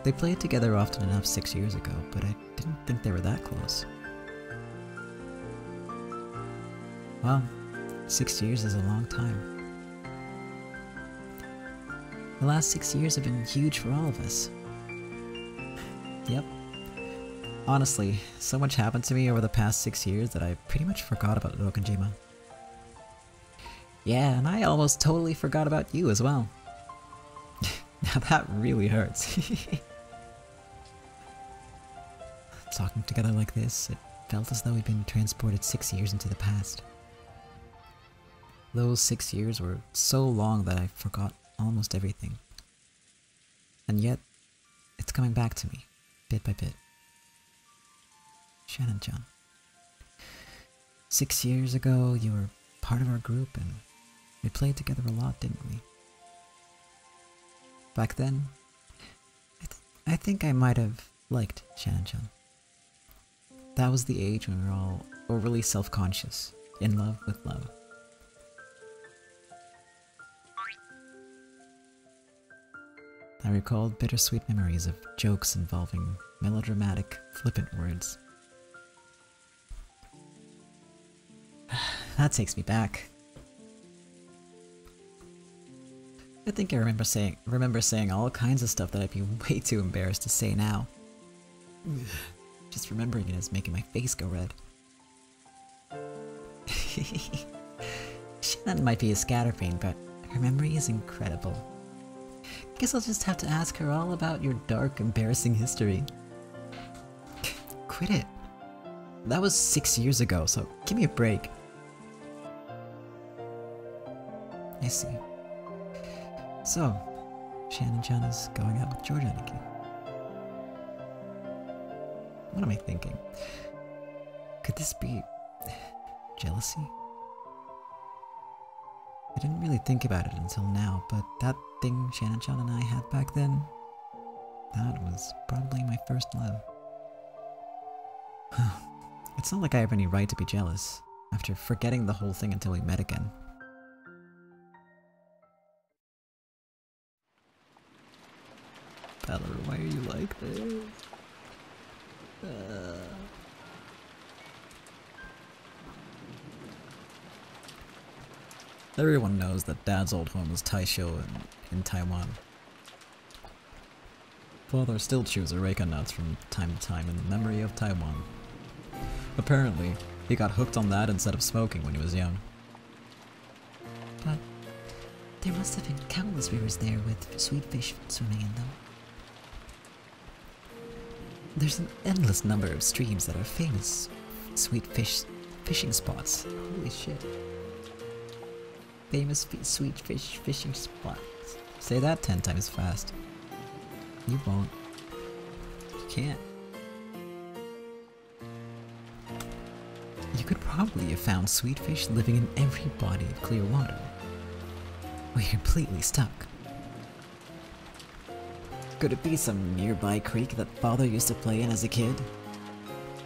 B: They played together often enough 6 years ago, but I didn't think they were that close. Well, 6 years is a long time. The last 6 years have been huge for all of us. Yep. Honestly, so much happened to me over the past 6 years that I pretty much forgot about Rokujima. Yeah, and I almost totally forgot about you as well. Now that really hurts. Talking together like this, it felt as though we'd been transported 6 years into the past. Those 6 years were so long that I forgot almost everything. And yet, it's coming back to me, bit by bit. Shannon-chan. 6 years ago, you were part of our group and we played together a lot, didn't we? Back then, I think I might have liked Shannon-chan. That was the age when we were all overly self-conscious, in love with love. I recalled bittersweet memories of jokes involving melodramatic, flippant words. That takes me back. I think I remember saying all kinds of stuff that I'd be way too embarrassed to say now. Just remembering it is making my face go red. Shannon might be a scatterbrain, but her memory is incredible. Guess I'll just have to ask her all about your dark, embarrassing history. Quit it. That was 6 years ago, so give me a break. I see. So, Shannon-chan is going out with George Aniki. What am I thinking? Could this be jealousy? I didn't really think about it until now, but that thing Shannon-chan and I had back then, that was probably my first love. It's not like I have any right to be jealous, after forgetting the whole thing until we met again.
A: Tyler, why are you like this? Everyone knows that Dad's old home is Taisho in Taiwan. Father still chews areca nuts from time to time in memory of Taiwan. Apparently, he got hooked on that instead of smoking when he was young.
B: But there must have been countless rivers there with sweet fish swimming in them.
C: There's an endless number of streams that are famous sweet fish fishing spots.
A: Holy shit.
C: Famous sweet fish fishing spots.
A: Say that 10 times fast. You won't. You can't.
C: You could probably have found sweet fish living in every body of clear water. Or you're completely stuck. Could it be some nearby creek that Father used to play in as a kid?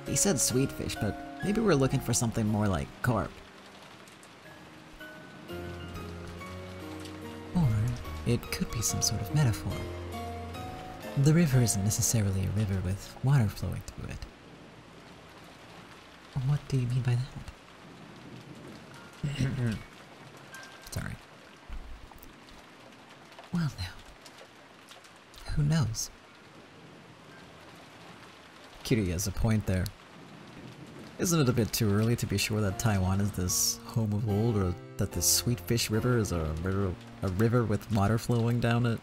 C: He said sweet fish, but maybe we're looking for something more like carp. Or it could be some sort of metaphor. The river isn't necessarily a river with water flowing through it. What do you mean by that? Sorry. Well now, who knows?
A: Kitty has a point there. Isn't it a bit too early to be sure that Taiwan is this home of old, or that the Sweet Fish River is a river with water flowing down it?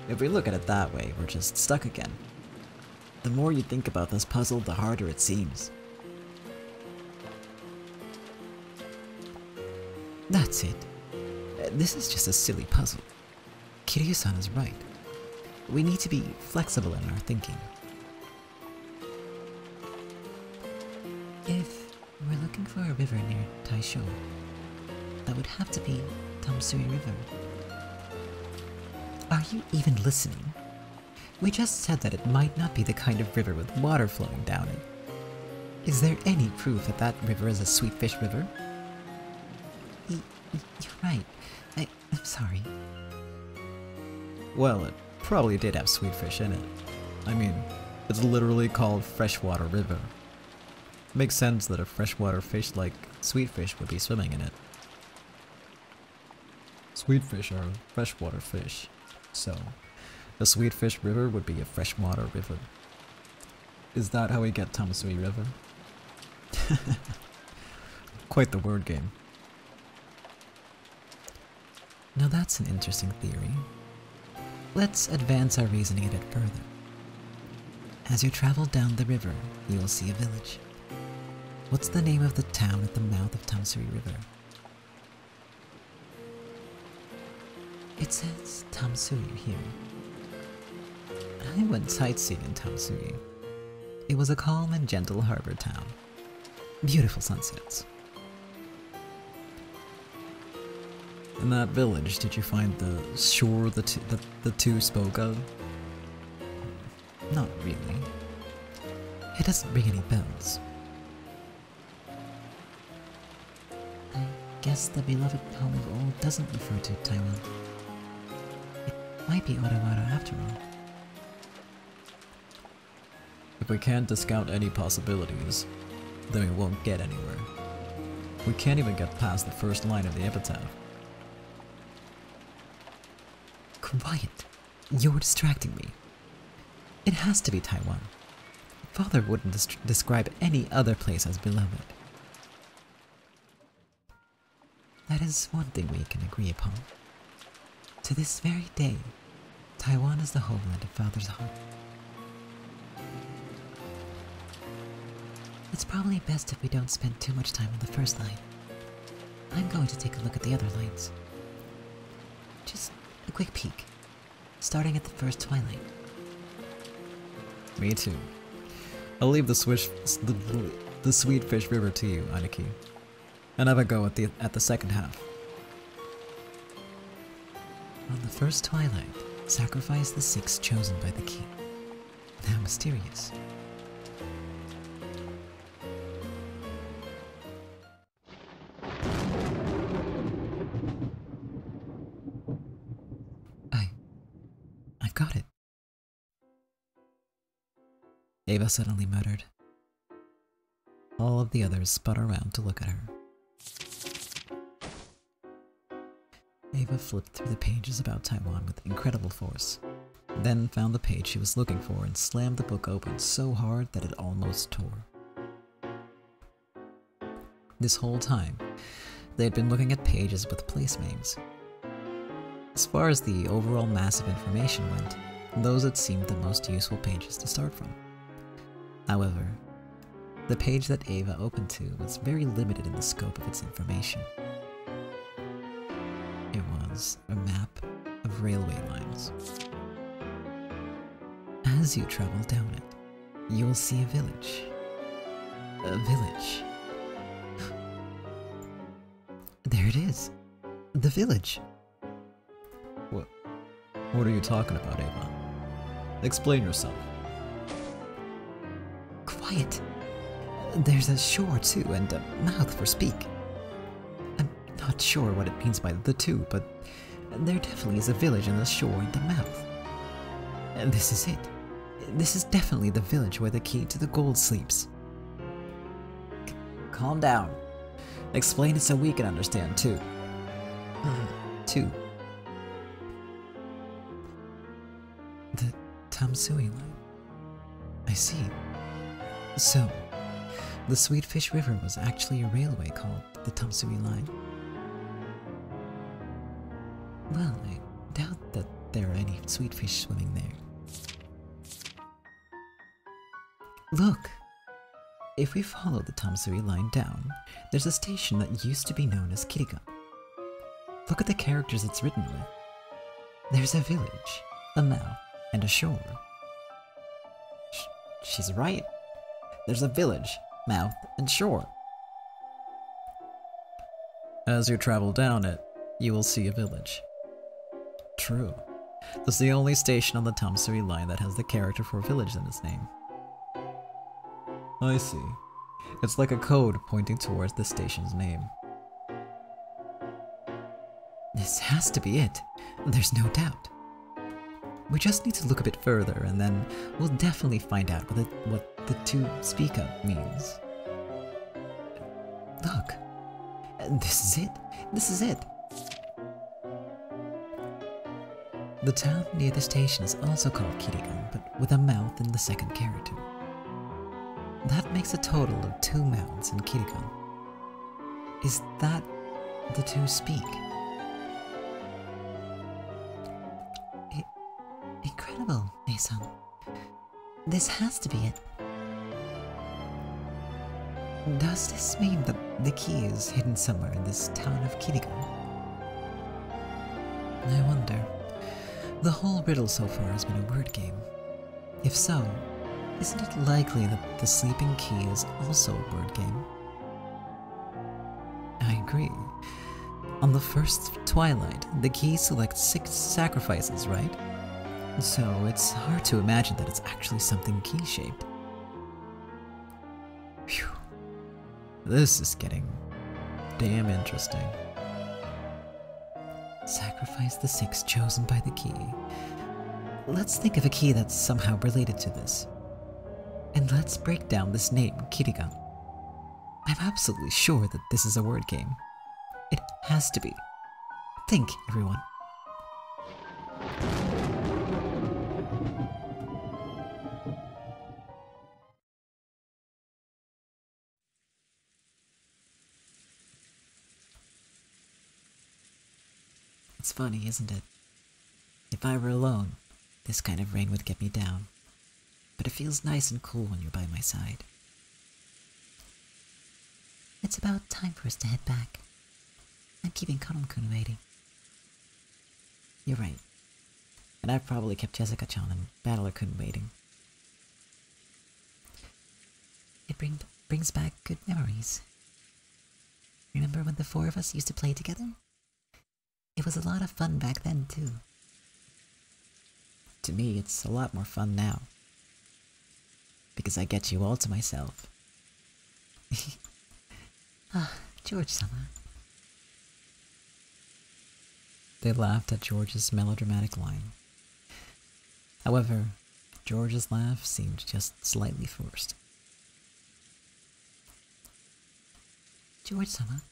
A: If we look at it that way, we're just stuck again. The more you think about this puzzle, the harder it seems.
C: That's it. This is just a silly puzzle. Kiryu-san is right. We need to be flexible in our thinking.
B: If we're looking for a river near Taisho, that would have to be Tamsui River.
C: Are you even listening? We just said that it might not be the kind of river with water flowing down it. Is there any proof that that river is a sweet fish river?
B: You're right. I'm sorry.
A: Well, it probably did have sweet fish in it. I mean, it's literally called Freshwater River. Makes sense that a freshwater fish like sweet fish would be swimming in it. Sweet fish are freshwater fish, so a sweet fish river would be a freshwater river. Is that how we get Tamsui River? Quite the word game.
C: Now that's an interesting theory. Let's advance our reasoning a bit further. As you travel down the river, you will see a village. What's the name of the town at the mouth of Tamsui River?
B: It says Tamsui here.
C: I went sightseeing in Tamsui. It was a calm and gentle harbor town. Beautiful sunsets.
A: In that village, did you find the shore the two spoke of?
C: Not really. It doesn't ring any bells.
B: I guess the beloved home of old doesn't refer to Taiwan. It might be Odawara after all.
A: If we can't discount any possibilities, then we won't get anywhere. We can't even get past the first line of the epitaph.
C: Quiet. You're distracting me. It has to be Taiwan. Father wouldn't describe any other place as beloved.
B: That is one thing we can agree upon. To this very day, Taiwan is the homeland of Father's heart. It's probably best if we don't spend too much time on the first line. I'm going to take a look at the other lines. Just a quick peek, starting at the first twilight.
A: Me too. I'll leave the Sweet Fish River to you, Aniki, and have a go at the second half.
B: On the first twilight, sacrifice the 6 chosen by the king. How mysterious. got it. Ava suddenly muttered. All of the others spun around to look at her. Ava flipped through the pages about Taiwan with incredible force, then found the page she was looking for and slammed the book open so hard that it almost tore. This whole time, they had been looking at pages with place names. As far as the overall mass of information went, those had seemed the most useful pages to start from. However, the page that Ava opened to was very limited in the scope of its information. It was a map of railway lines. As you travel down it, you will see a village. A village. There it is. The village.
A: What are you talking about, Ava? Explain yourself.
B: Quiet. There's a shore too, and a mouth for speak. I'm not sure what it means by the two, but there definitely is a village and a shore and a mouth. And this is it. This is definitely the village where the key to the gold sleeps. Calm down. Explain it so we can understand too. Two. The Tamsui line. I see. So, the Sweetfish River was actually a railway called the Tamsui line. Well, I doubt that there are any sweetfish swimming there. Look! If we follow the Tamsui line down, there's a station that used to be known as Kiriga. Look at the characters it's written with. There's a village, a mouth, and a shore. She's right. There's a village, mouth, and shore.
A: As you travel down it, you will see a village. True. That's the only station on the Tamsui line that has the character for village in its name. I see. It's like a code pointing towards the station's name.
B: This has to be it. There's no doubt. We just need to look a bit further, and then we'll definitely find out what the two speak of means. Look. This is it. This is it. The town near the station is also called Kirigan, but with a mouth in the second character. That makes a total of 2 mouths in Kirigan. Is that the two speak? Incredible, Mason. This has to be it. Does this mean that the key is hidden somewhere in this town of Kirigan? I wonder. The whole riddle so far has been a word game. If so, isn't it likely that the sleeping key is also a word game? I agree. On the first twilight, the key selects 6 sacrifices, right? So it's hard to imagine that it's actually something key-shaped. Phew.
A: This is getting damn interesting.
B: Sacrifice the 6 chosen by the key. Let's think of a key that's somehow related to this. And let's break down this name, Kirigan. I'm absolutely sure that this is a word game. It has to be. Think, everyone. It's funny, isn't it? If I were alone, this kind of rain would get me down. But it feels nice and cool when you're by my side. It's about time for us to head back. I'm keeping Kanon-kun waiting. You're right. And I've probably kept Jessica-chan and Battler-kun waiting. It brings back good memories. Remember when the 4 of us used to play together? It was a lot of fun back then, too. To me, it's a lot more fun now. Because I get you all to myself. Ah, George-sama.
A: They laughed at George's melodramatic line.
B: However, George's laugh seemed just slightly forced.
C: George-sama?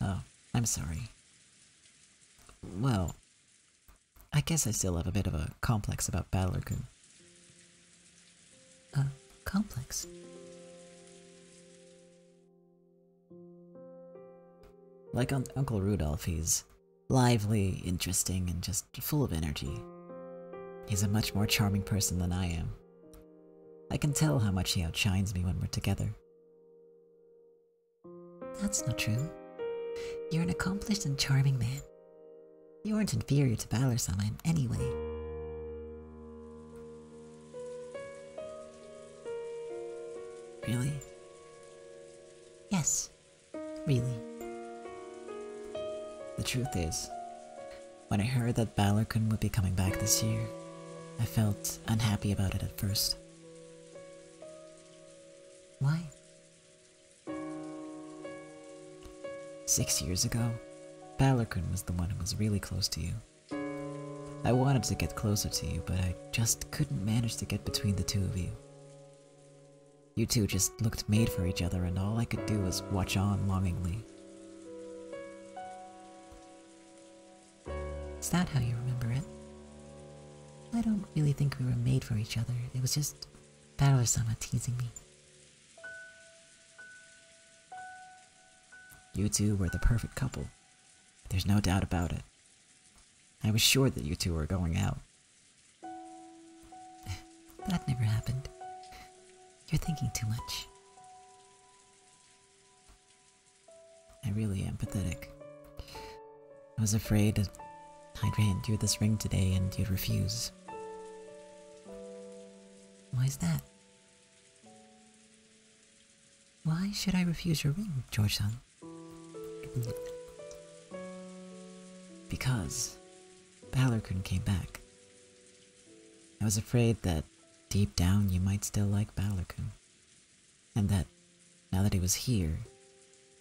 B: Oh, I'm sorry. Well, I guess I still have a bit of a complex about Battler-kun.
C: Complex?
B: Like Uncle Rudolph, he's lively, interesting, and just full of energy. He's a much more charming person than I am. I can tell how much he outshines me when we're together.
C: That's not true. You're an accomplished and charming man. You aren't inferior to Battler-sama in any way.
B: Really?
C: Yes, really.
B: The truth is, when I heard that Battler-kun would be coming back this year, I felt unhappy about it at first.
C: Why?
B: 6 years ago, Battler-kun was the one who was really close to you. I wanted to get closer to you, but I just couldn't manage to get between the two of you. You two just looked made for each other, and all I could do was watch on longingly.
C: Is that how you remember it? I don't really think we were made for each other. It was just Battler-sama teasing me.
B: You two were the perfect couple. There's no doubt about it. I was sure that you two were going out.
C: That never happened. You're thinking too much.
B: I really am pathetic. I was afraid I'd hand you this ring today and you'd refuse.
C: Why's that? Why should I refuse your ring, George-san?
B: Because Battler-kun came back. I was afraid that deep down you might still like Battler-kun, and that now that he was here,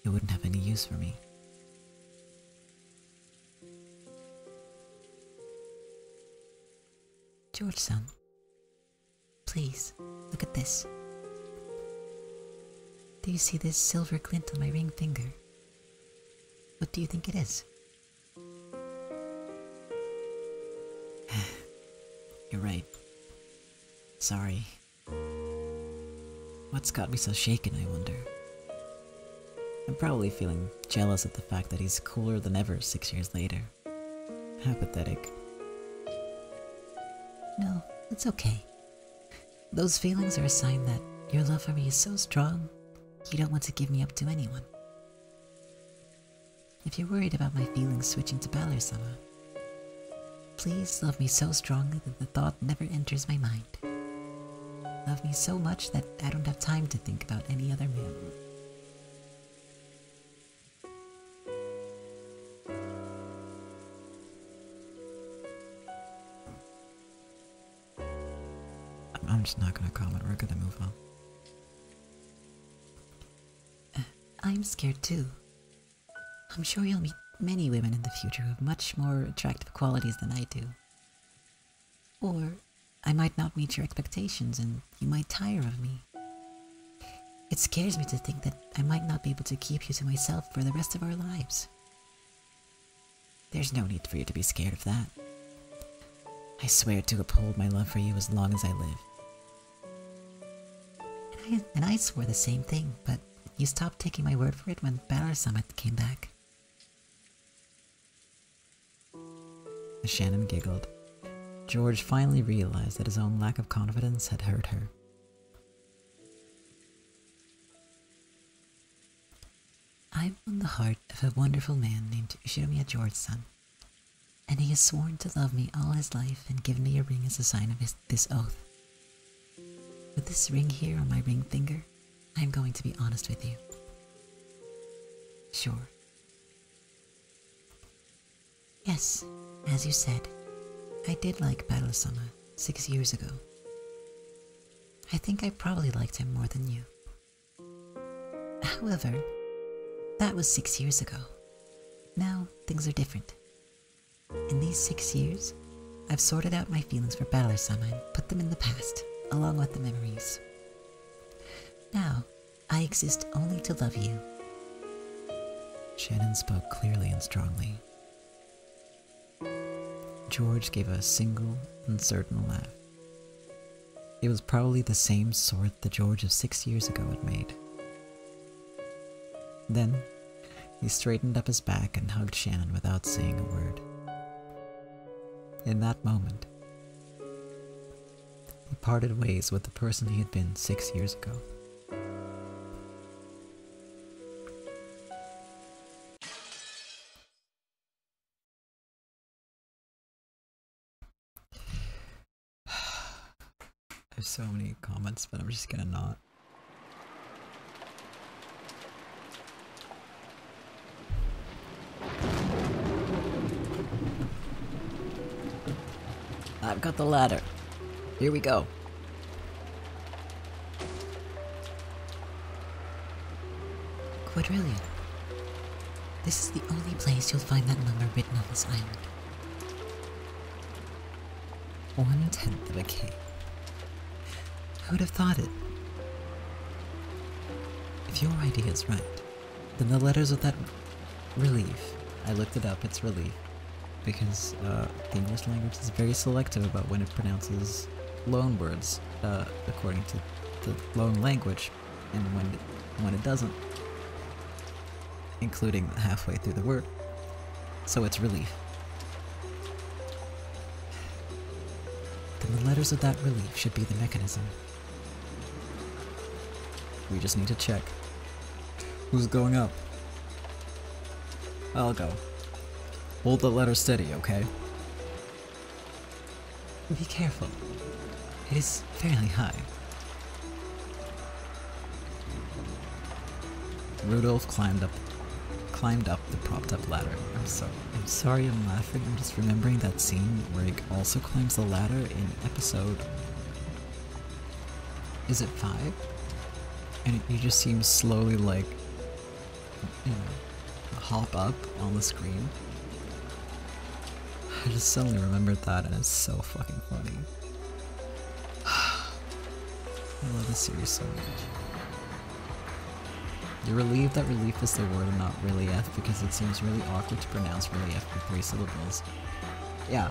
B: he wouldn't have any use for me.
C: George-san, please, look at this. Do you see this silver glint on my ring finger? What do you think it is?
B: You're right. Sorry. What's got me so shaken, I wonder? I'm probably feeling jealous at the fact that he's cooler than ever 6 years later. How pathetic.
C: No, it's okay. Those feelings are a sign that your love for me is so strong, you don't want to give me up to anyone. If you're worried about my feelings switching to Battler-sama, please love me so strongly that the thought never enters my mind. Love me so much that I don't have time to think about any other man.
B: I'm just not gonna comment, we're gonna move on.
C: I'm scared too. I'm sure you'll meet many women in the future who have much more attractive qualities than I do. Or I might not meet your expectations and you might tire of me. It scares me to think that I might not be able to keep you to myself for the rest of our lives.
B: There's no need for you to be scared of that. I swear to uphold my love for you as long as I live.
C: And I swore the same thing, but you stopped taking my word for it when Battler-sama came back.
B: As Shannon giggled, George finally realized that his own lack of confidence had hurt her.
C: I won the heart of a wonderful man named Shiromiya George-san, and he has sworn to love me all his life and given me a ring as a sign of this oath. With this ring here on my ring finger, I am going to be honest with you. Sure. Yes, as you said, I did like Battler-sama 6 years ago. I think I probably liked him more than you. However, that was 6 years ago. Now, things are different.
B: In these 6 years, I've sorted out my feelings for Battler-sama and put them in the past, along with the memories. Now, I exist only to love you.
C: Shannon spoke clearly and strongly. George gave a single, uncertain laugh. It was probably the same sort the George of 6 years ago had made. Then, he straightened up his back and hugged Shannon without saying a word. In that moment, he parted ways with the person he had been 6 years ago. There's so many comments, but I'm just gonna not. I've got the ladder. Here we go.
B: Quadrillion. This is the only place you'll find that number written on this island.
C: 1/10 of a K.
B: Who'd have thought it?
C: If your idea is right, then the letters of that relief, I looked it up, it's relief, because the English language is very selective about when it pronounces loan words, according to the loan language, and when it doesn't, including halfway through the word. So it's relief. Then the letters of that relief should be the mechanism. We just need to check. Who's going up? I'll go. Hold the letter steady, okay?
B: Be careful. It is fairly high.
C: Rudolph climbed up the propped-up ladder. I'm sorry I'm laughing. I'm just remembering that scene where he also climbs the ladder in episode... Is it 5? And you just see him slowly, like, you know, hop up on the screen. I just suddenly remembered that, and it's so fucking funny. I love this series so much. You're relieved that relief is the word and not relief because it seems really awkward to pronounce relief with 3 syllables. Yeah.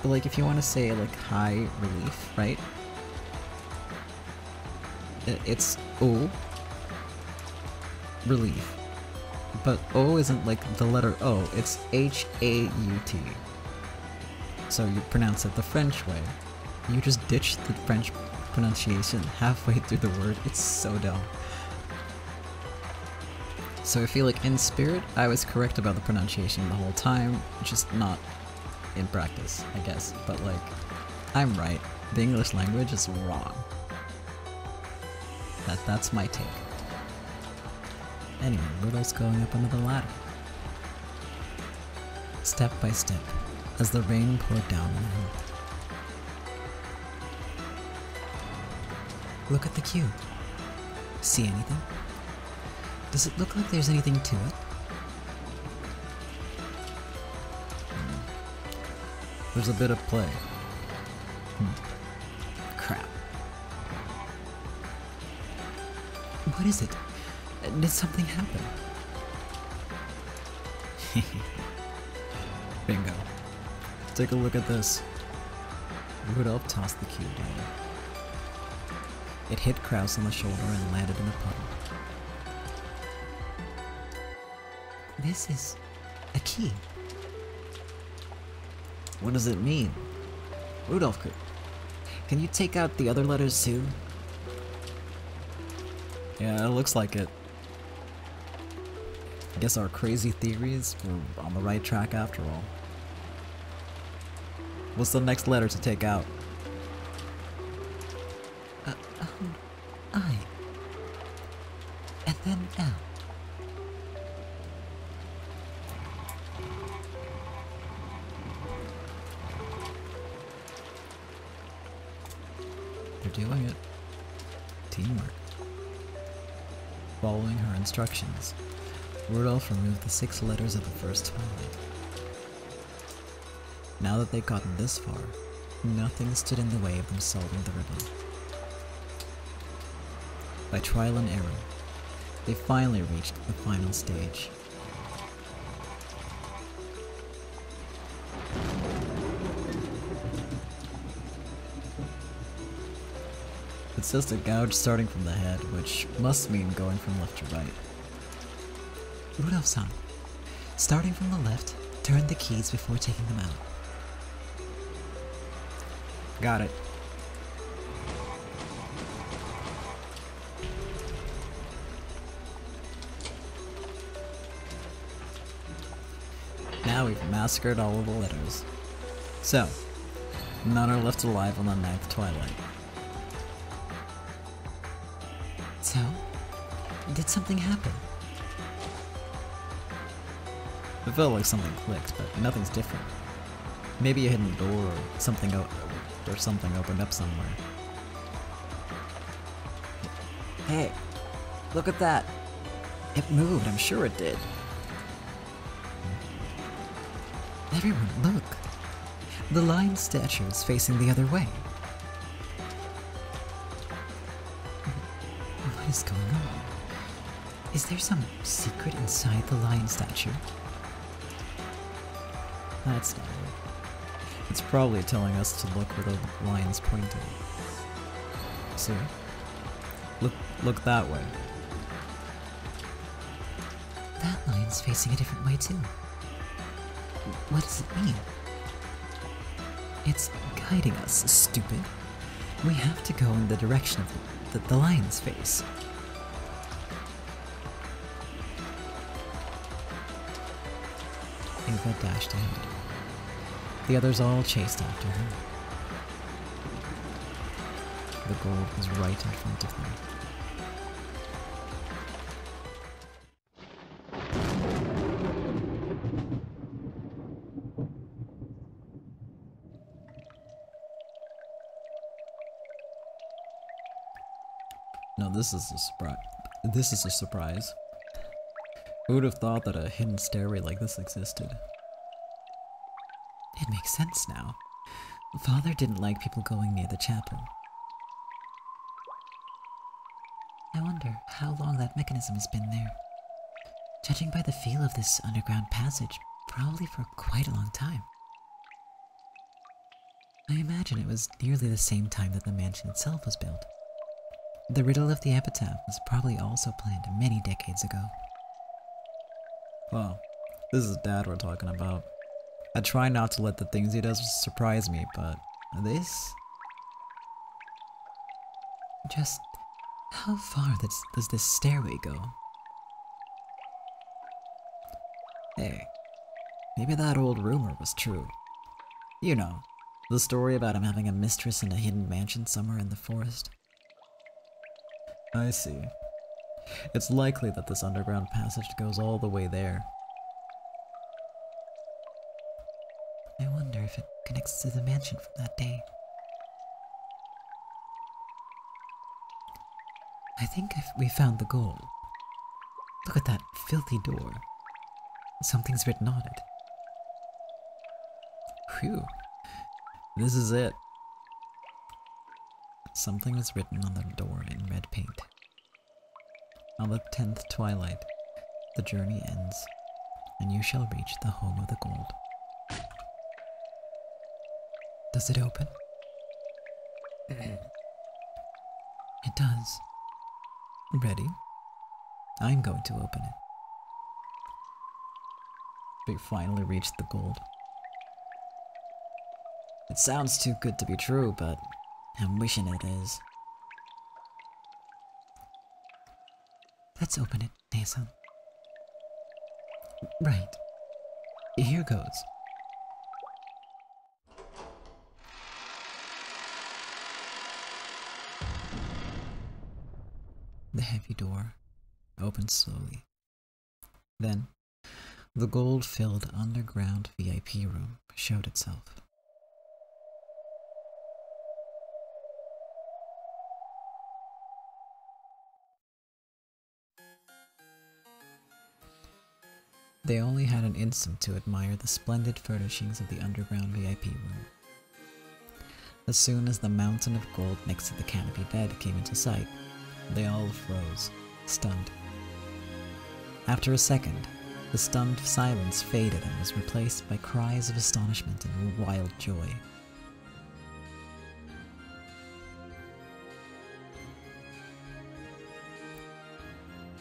C: But like if you want to say like high relief, right? It's O. Relief. But O isn't like the letter O, it's H-A-U-T. So you pronounce it the French way. You just ditch the French pronunciation halfway through the word. It's so dumb. So I feel like in spirit, I was correct about the pronunciation the whole time, just not in practice, I guess. But like, I'm right. The English language is wrong. That's my take. Anyway, Rudolph's going up under the ladder. Step by step, as the rain poured down on him.
B: Look at the cube. See anything? Does it look like there's anything to it?
C: There's a bit of play. Crap.
B: What is it? Did something happen?
C: Bingo. Take a look at this. Rudolph tossed the cube down. It hit Kraus on the shoulder and landed in a puddle.
B: This is a key.
C: What does it mean? Rudolph, can you take out the other letters too? Yeah, it looks like it. I guess our crazy theories were on the right track after all. What's the next letter to take out?
B: I. And then L.
C: They're doing it. Teamwork. Following her instructions,
B: Rudolph removed the 6 letters of the first twilight. Now that they'd gotten this far, nothing stood in the way of them solving the riddle. By trial and error, they finally reached the final stage. It says to gouge starting from the head, which must mean going from left to right.
C: Rudolph-san, starting from the left, turn the keys before taking them out.
B: Got it. Now we've massacred all of the letters. So, none are left alive on the 9th twilight.
C: So, did something happen?
B: It felt like something clicked, but nothing's different. Maybe a hidden door or something opened up somewhere. Hey, look at that! It moved, I'm sure it did.
C: Everyone, look! The lion statue is facing the other way. What is going on? Is there some secret inside the lion statue?
B: That's not it. It's probably telling us to look where the lion's pointing. See? Look that way.
C: That lion's facing a different way too. What does it mean? It's guiding us, stupid. We have to go in the direction of the lion's face.
B: Ava dashed ahead. The others all chased after her. The gold was right in front of them. No, this is a surprise. This is a surprise. Who would have thought that a hidden stairway like this existed?
C: It makes sense now. Father didn't like people going near the chapel. I wonder how long that mechanism has been there. Judging by the feel of this underground passage, probably for quite a long time. I imagine it was nearly the same time that the mansion itself was built. The riddle of the epitaph was probably also planned many decades ago.
B: Well, this is Dad we're talking about. I try not to let the things he does surprise me, but this?
C: Just how far does this stairway go?
B: Hey, maybe that old rumor was true. You know, the story about him having a mistress in a hidden mansion somewhere in the forest. I see. It's likely that this underground passage goes all the way there.
C: I wonder if it connects to the mansion from that day. I think we found the goal. Look at that filthy door. Something's written on it.
B: Phew. This is it. Something was written on the door in red paint. On the 10th twilight, the journey ends, and you shall reach the home of the gold.
C: Does it open?
B: It
C: does.
B: Ready? I'm going to open it. We finally reached the gold. It sounds too good to be true, but I'm wishing it is.
C: Let's open it, Nason. Right. Here goes.
B: The heavy door opened slowly. Then, the gold-filled underground VIP room showed itself. They only had an instant to admire the splendid furnishings of the underground VIP room. As soon as the mountain of gold next to the canopy bed came into sight, they all froze, stunned. After a second, the stunned silence faded and was replaced by cries of astonishment and wild joy.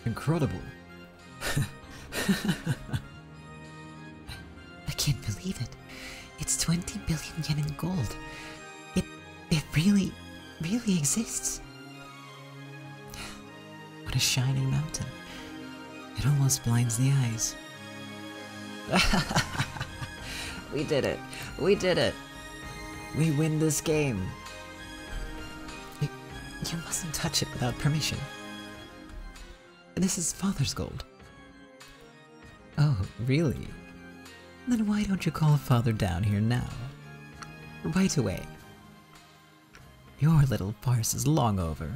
A: Incredible!
C: I can't believe it. It's 20 billion yen in gold. It really exists. What a shining mountain. It almost blinds the eyes.
B: We did it! We did it! We win this game!
C: You mustn't touch it without permission. This is Father's gold.
B: Oh, really?
C: Then why don't you call Father down here now? Right away. Your little farce is long over.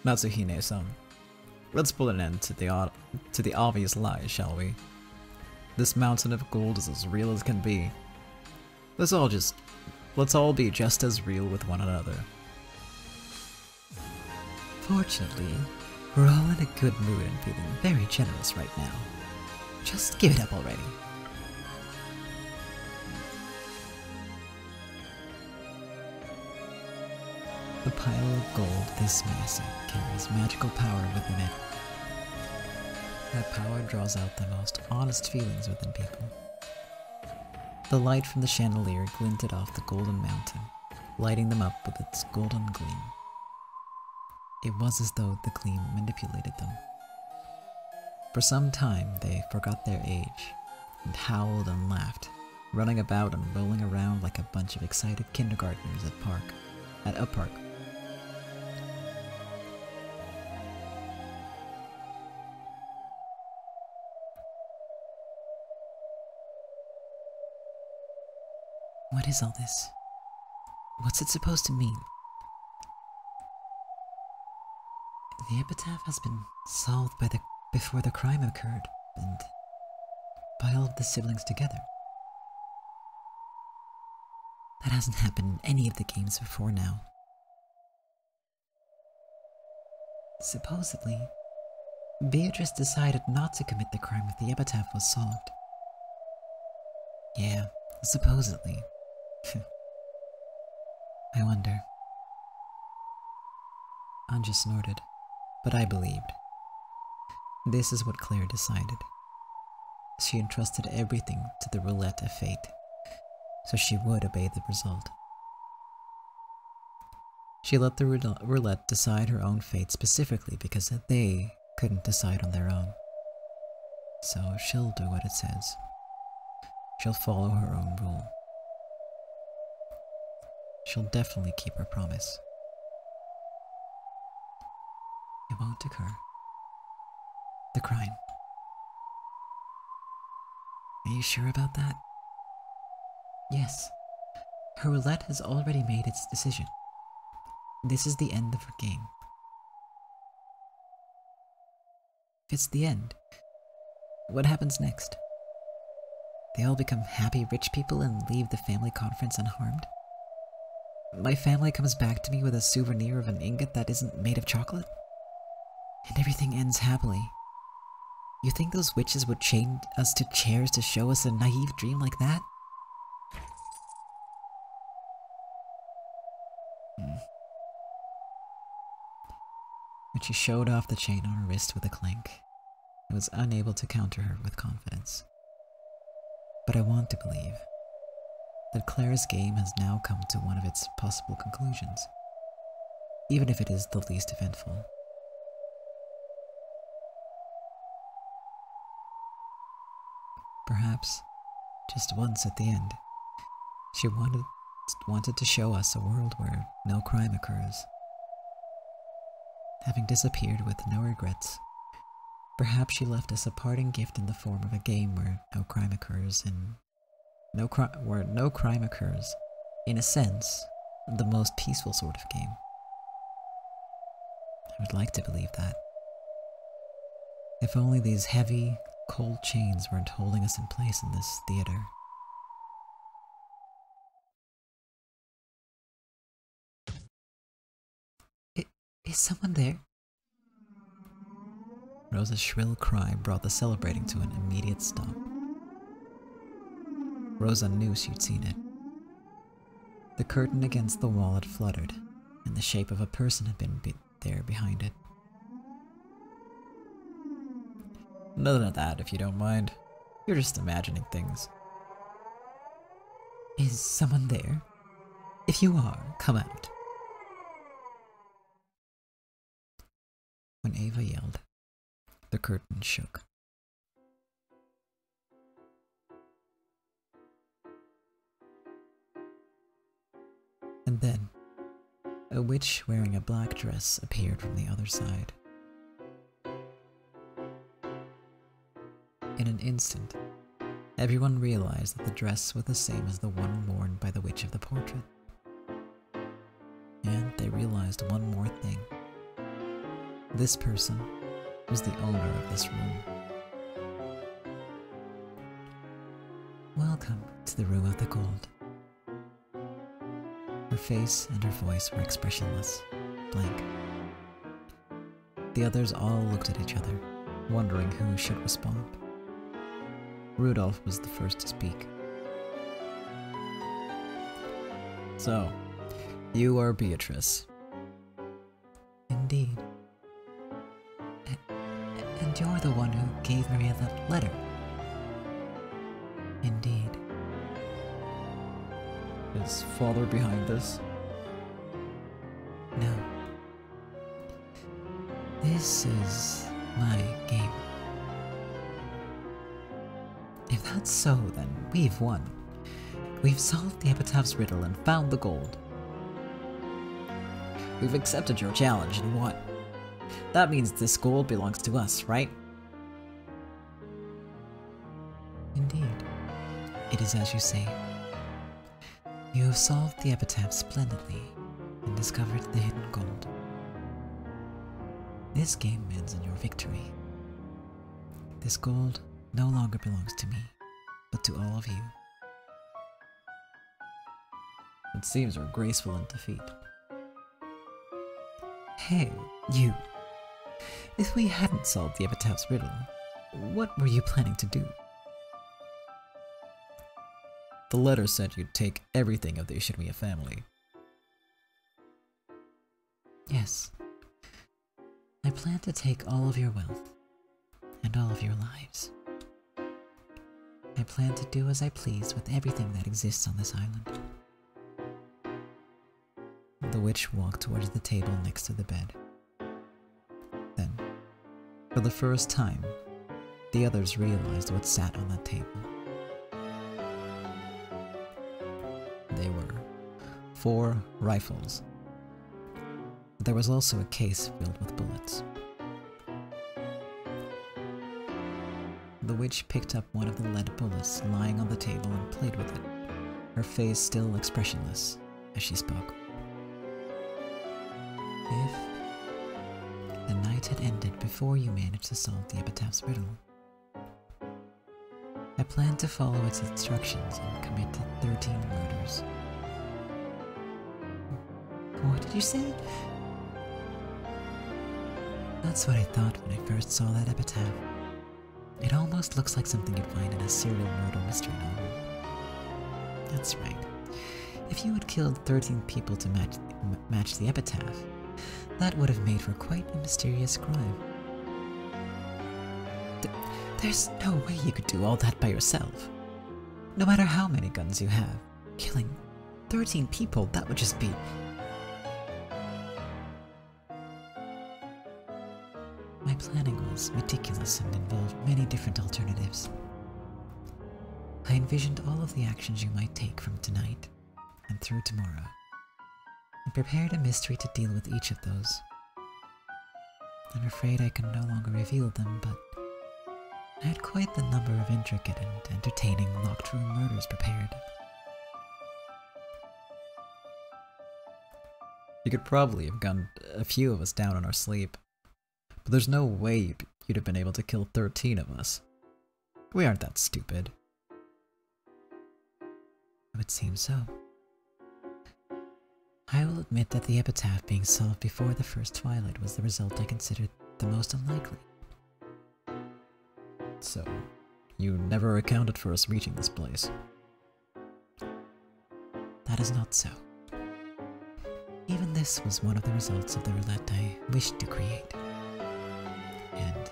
A: Natsuhine-san, let's put an end to the obvious lies, shall we? This mountain of gold is as real as can be. Let's all be just as real with one another.
C: Fortunately, we're all in a good mood and feeling very generous right now. Just give it up already.
B: The pile of gold this massive carries magical power within it. That power draws out the most honest feelings within people. The light from the chandelier glinted off the golden mountain, lighting them up with its golden gleam. It was as though the gleam manipulated them. For some time they forgot their age, and howled and laughed, running about and rolling around like a bunch of excited kindergartners at a park.
C: What is all this? What's it supposed to mean? The epitaph has been solved before the crime occurred, and by all of the siblings together. That hasn't happened in any of the games before now. Supposedly, Beatrice decided not to commit the crime if the epitaph was solved. Yeah, supposedly. I wonder.
B: Ange snorted, but I believed. This is what Claire decided. She entrusted everything to the roulette of fate, so she would obey the result. She let the roulette decide her own fate specifically because they couldn't decide on their own. So she'll do what it says. She'll follow her own rule. She'll definitely keep her promise.
C: It won't occur. The crime. Are you sure about that? Yes. Her roulette has already made its decision. This is the end of her game. If it's the end, what happens next? They all become happy rich people and leave the family conference unharmed? My family comes back to me with a souvenir of an ingot that isn't made of chocolate? And everything ends happily. You think those witches would chain us to chairs to show us a naive dream like that?
B: But she showed off the chain on her wrist with a clank. I was unable to counter her with confidence. But I want to believe that Claire's game has now come to one of its possible conclusions, even if it is the least eventful. Perhaps, just once at the end, she wanted to show us a world where no crime occurs. Having disappeared with no regrets, perhaps she left us a parting gift in the form of a game where no crime occurs where no crime occurs, in a sense, the most peaceful sort of game. I would like to believe that. If only these heavy, cold chains weren't holding us in place in this theater. Is someone there? Rosa's shrill cry brought the celebrating to an immediate stop. Rosa knew she'd seen it. The curtain against the wall had fluttered, and the shape of a person had been there behind it. None of that, if you don't mind. You're just imagining things. Is someone there? If you are, come out. When Ava yelled, the curtain shook. And then, a witch wearing a black dress appeared from the other side. In an instant, everyone realized that the dress was the same as the one worn by the witch of the portrait. And they realized one more thing. This person was the owner of this room. Welcome to the Room of the Gold. Her face and her voice were expressionless, blank. The others all looked at each other, wondering who should respond. Rudolph was the first to speak. So, you are Beatrice. Indeed. And you're the one who gave Maria that letter. Indeed. Is father behind this? No. This is my game. If that's so, then we've won. We've solved the epitaph's riddle and found the gold. We've accepted your challenge and won. That means this gold belongs to us, right? Indeed. It is as you say. You have solved the epitaph splendidly and discovered the hidden gold. This game ends in your victory. This gold no longer belongs to me, but to all of you. It seems we're graceful in defeat. Hey, you. If we hadn't solved the epitaph's riddle, what were you planning to do? The letter said you'd take everything if they should be a family. Yes. I plan to take all of your wealth, and all of your lives. I plan to do as I please with everything that exists on this island. The witch walked towards the table next to the bed. Then, for the first time, the others realized what sat on that table. They were 4 rifles. There was also a case filled with bullets. The witch picked up one of the lead bullets lying on the table and played with it, her face still expressionless as she spoke. If the night had ended before you managed to solve the epitaph's riddle, I planned to follow its instructions and commit 13 murders. What did you say? That's what I thought when I first saw that epitaph. It almost looks like something you'd find in a serial murder mystery novel. That's right. If you had killed 13 people to match the epitaph, that would have made for quite a mysterious crime. There's no way you could do all that by yourself. No matter how many guns you have, killing 13 people, that would just be... My planning was meticulous and involved many different alternatives. I envisioned all of the actions you might take from tonight and through tomorrow, and prepared a mystery to deal with each of those. I'm afraid I can no longer reveal them, but I had quite the number of intricate and entertaining locked-room murders prepared. You could probably have gunned a few of us down in our sleep, but there's no way you'd
A: you'd have been able to kill 13 of us. We aren't that stupid.
B: It would seem so. I will admit that the epitaph being solved before the first twilight was the result I considered the most unlikely.
A: So, you never accounted for us reaching this place.
B: That is not so. Even this was one of the results of the roulette I wished to create. And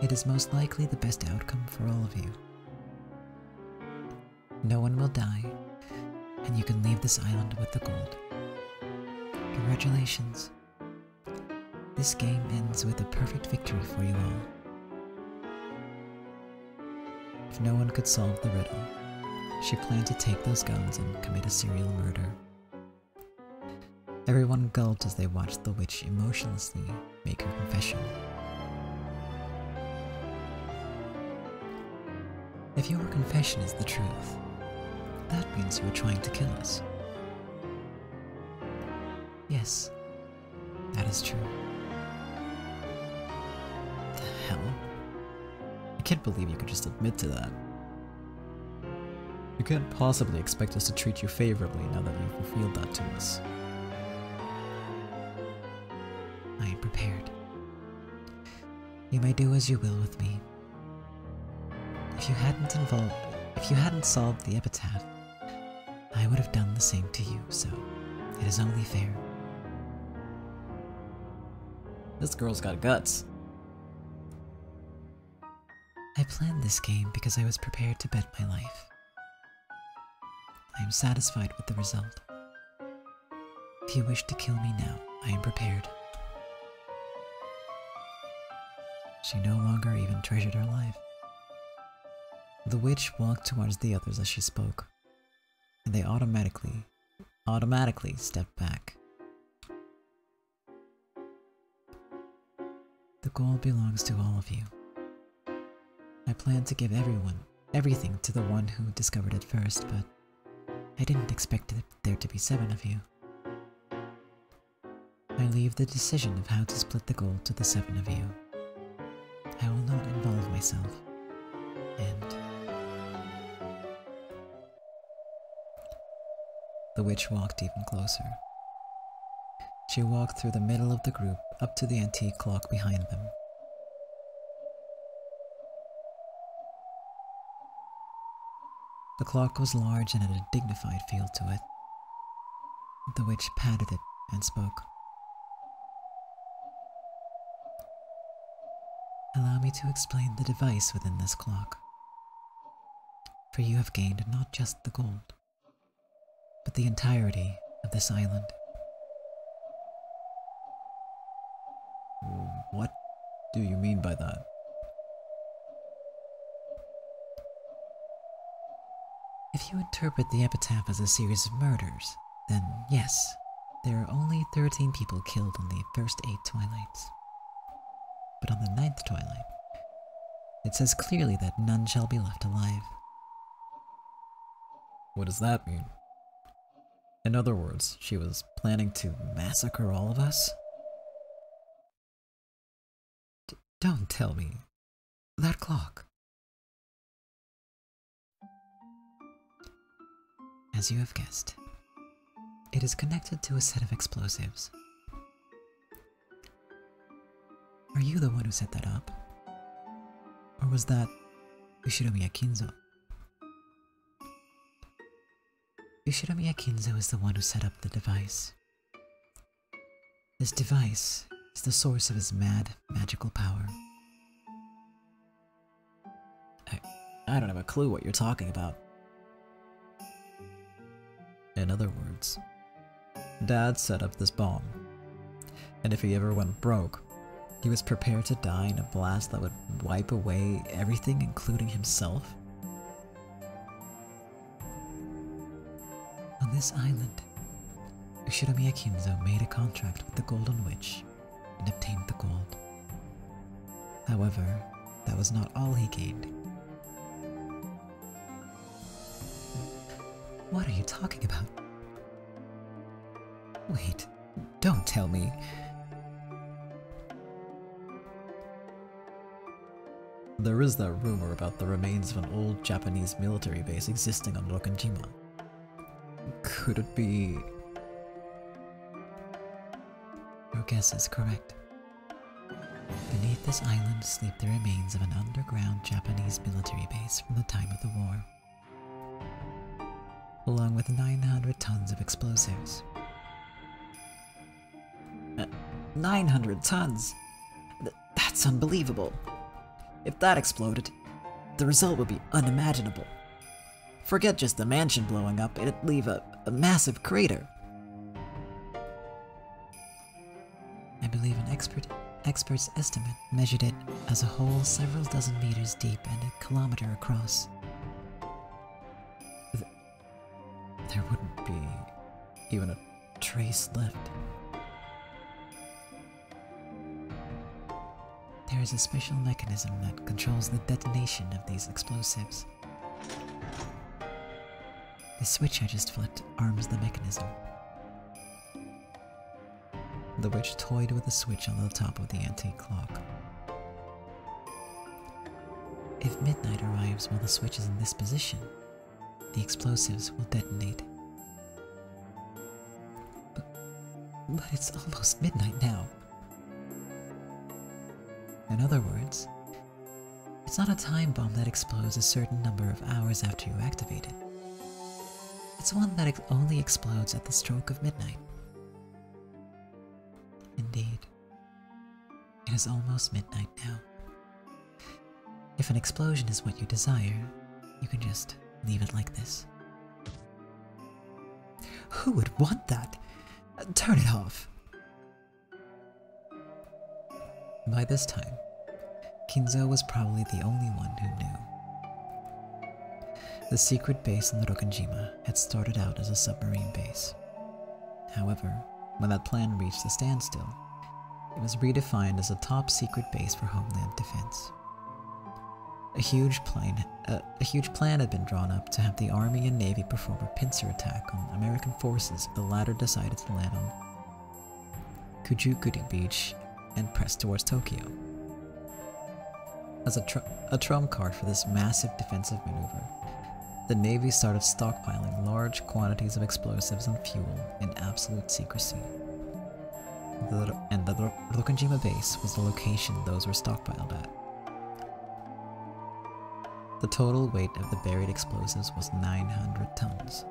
B: it is most likely the best outcome for all of you. No one will die, and you can leave this island with the gold. Congratulations. This game ends with a perfect victory for you all.
A: If no one could solve the riddle, she planned to take those guns and commit a serial murder. Everyone gulped as they watched the witch emotionlessly make her confession.
B: If your confession is the truth, that means you were trying to kill us. Yes, that is true.
A: The hell? I can't believe you could just admit to that. You can't possibly expect us to treat you favorably now that you've revealed that to us.
B: I am prepared. You may do as you will with me. If you hadn't solved the epitaph, I would have done the same to you, so it is only fair.
A: This girl's got guts.
B: I planned this game because I was prepared to bet my life. I am satisfied with the result. If you wish to kill me now, I am prepared.
A: She no longer even treasured her life. The witch walked towards the others as she spoke, and they automatically stepped back.
B: The gold belongs to all of you. I planned to give everything to the one who discovered it first, but I didn't expect there to be 7 of you. I leave the decision of how to split the gold to the 7 of you. I will not involve myself, and...
A: The witch walked even closer. She walked through the middle of the group up to the antique clock behind them. The clock was large and had a dignified feel to it. The witch patted it and spoke.
B: Allow me to explain the device within this clock. For you have gained not just the gold, but the entirety of this island.
A: What do you mean by that?
B: If you interpret the epitaph as a series of murders, then yes, there are only 13 people killed on the first 8 twilights. But on the 9th twilight, it says clearly that none shall be left alive.
A: What does that mean? In other words, she was planning to massacre all of us?
B: Don't tell me. That clock. As you have guessed, it is connected to a set of explosives. Are you the one who set that up? Or was that Ushiromiya Kinzo? Ushiromiya Kinzo is the one who set up the device. This device is the source of his mad, magical power.
A: I don't have a clue what you're talking about. In other words, Dad set up this bomb, and if he ever went broke, he was prepared to die in a blast that would wipe away everything, including himself.
B: On this island, Ushiromiya Kinzo made a contract with the Golden Witch and obtained the gold. However, that was not all he gained. What are you talking about? Wait, don't tell me.
C: There is that rumor about the remains of an old Japanese military base existing on Rokkenjima. Could it be...
B: Your guess is correct. Beneath this island sleep the remains of an underground Japanese military base from the time of the war, along with 900 tons of explosives.
C: 900 tons? That's unbelievable. If that exploded, the result would be unimaginable. Forget just the mansion blowing up, it'd leave a massive crater.
B: I believe an expert's estimate measured it as a hole several dozen meters deep and a kilometer across.
C: There wouldn't be even a trace left.
B: There is a special mechanism that controls the detonation of these explosives. The switch I just flipped arms the mechanism. The witch toyed with the switch on the top of the antique clock. If midnight arrives while the switch is in this position, the explosives will detonate. But it's almost midnight now. In other words, it's not a time bomb that explodes a certain number of hours after you activate it. It's one that only explodes at the stroke of midnight. Indeed, it is almost midnight now. If an explosion is what you desire, you can just leave it like this.
C: Who would want that? Turn it off.
B: By this time, Kinzo was probably the only one who knew. The secret base on the Rokkenjima had started out as a submarine base. However, when that plan reached a standstill, it was redefined as a top-secret base for Homeland Defense. A huge plan had been drawn up to have the Army and Navy perform a pincer attack on American forces if the latter decided to land on Kujukuri Beach and press towards Tokyo. As a trump card for this massive defensive maneuver, the Navy started stockpiling large quantities of explosives and fuel in absolute secrecy. And the Rokkenjima base was the location those were stockpiled at. The total weight of the buried explosives was 900 tons.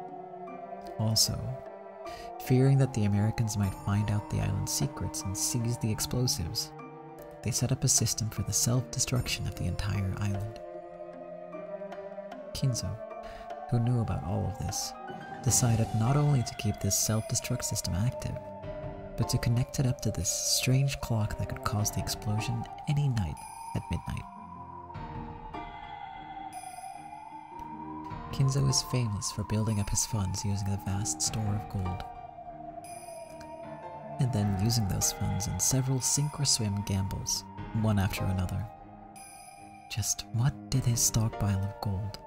B: Also, fearing that the Americans might find out the island's secrets and seize the explosives, they set up a system for the self-destruction of the entire island. Kinzo, who knew about all of this, decided not only to keep this self-destruct system active, but to connect it up to this strange clock that could cause the explosion any night at midnight. Kinzo is famous for building up his funds using a vast store of gold, and then using those funds in several sink-or-swim gambles, one after another. Just what did his stockpile of gold,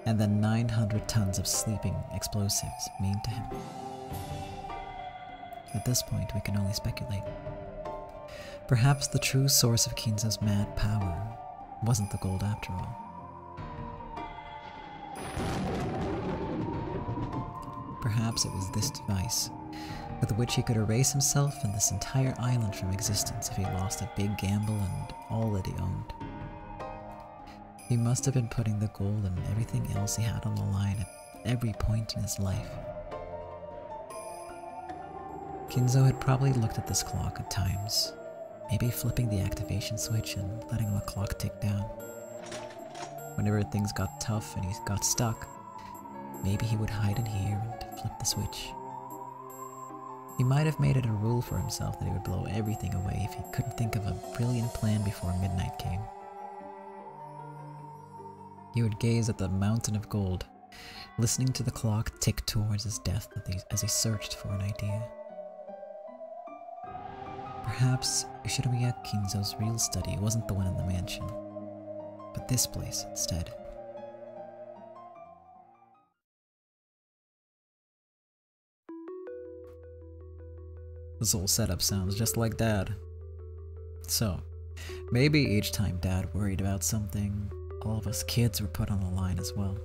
B: and the 900 tons of sleeping explosives mean to him? At this point, we can only speculate. Perhaps the true source of Kinzo's mad power wasn't the gold after all. Perhaps it was this device, with which he could erase himself and this entire island from existence if he lost a big gamble and all that he owned. He must have been putting the gold and everything else he had on the line at every point in his life. Kinzo had probably looked at this clock at times, maybe flipping the activation switch and letting the clock tick down. Whenever things got tough and he got stuck, maybe he would hide in here and flip the switch. He might have made it a rule for himself that he would blow everything away if he couldn't think of a brilliant plan before midnight came. He would gaze at the mountain of gold, listening to the clock tick towards his death as he searched for an idea. Perhaps Ushinomiya Kinzo's real study wasn't the one in the mansion, but this place instead. This whole setup sounds just like Dad. So, Maybe each time Dad worried about something, all of us kids were put on the line as well.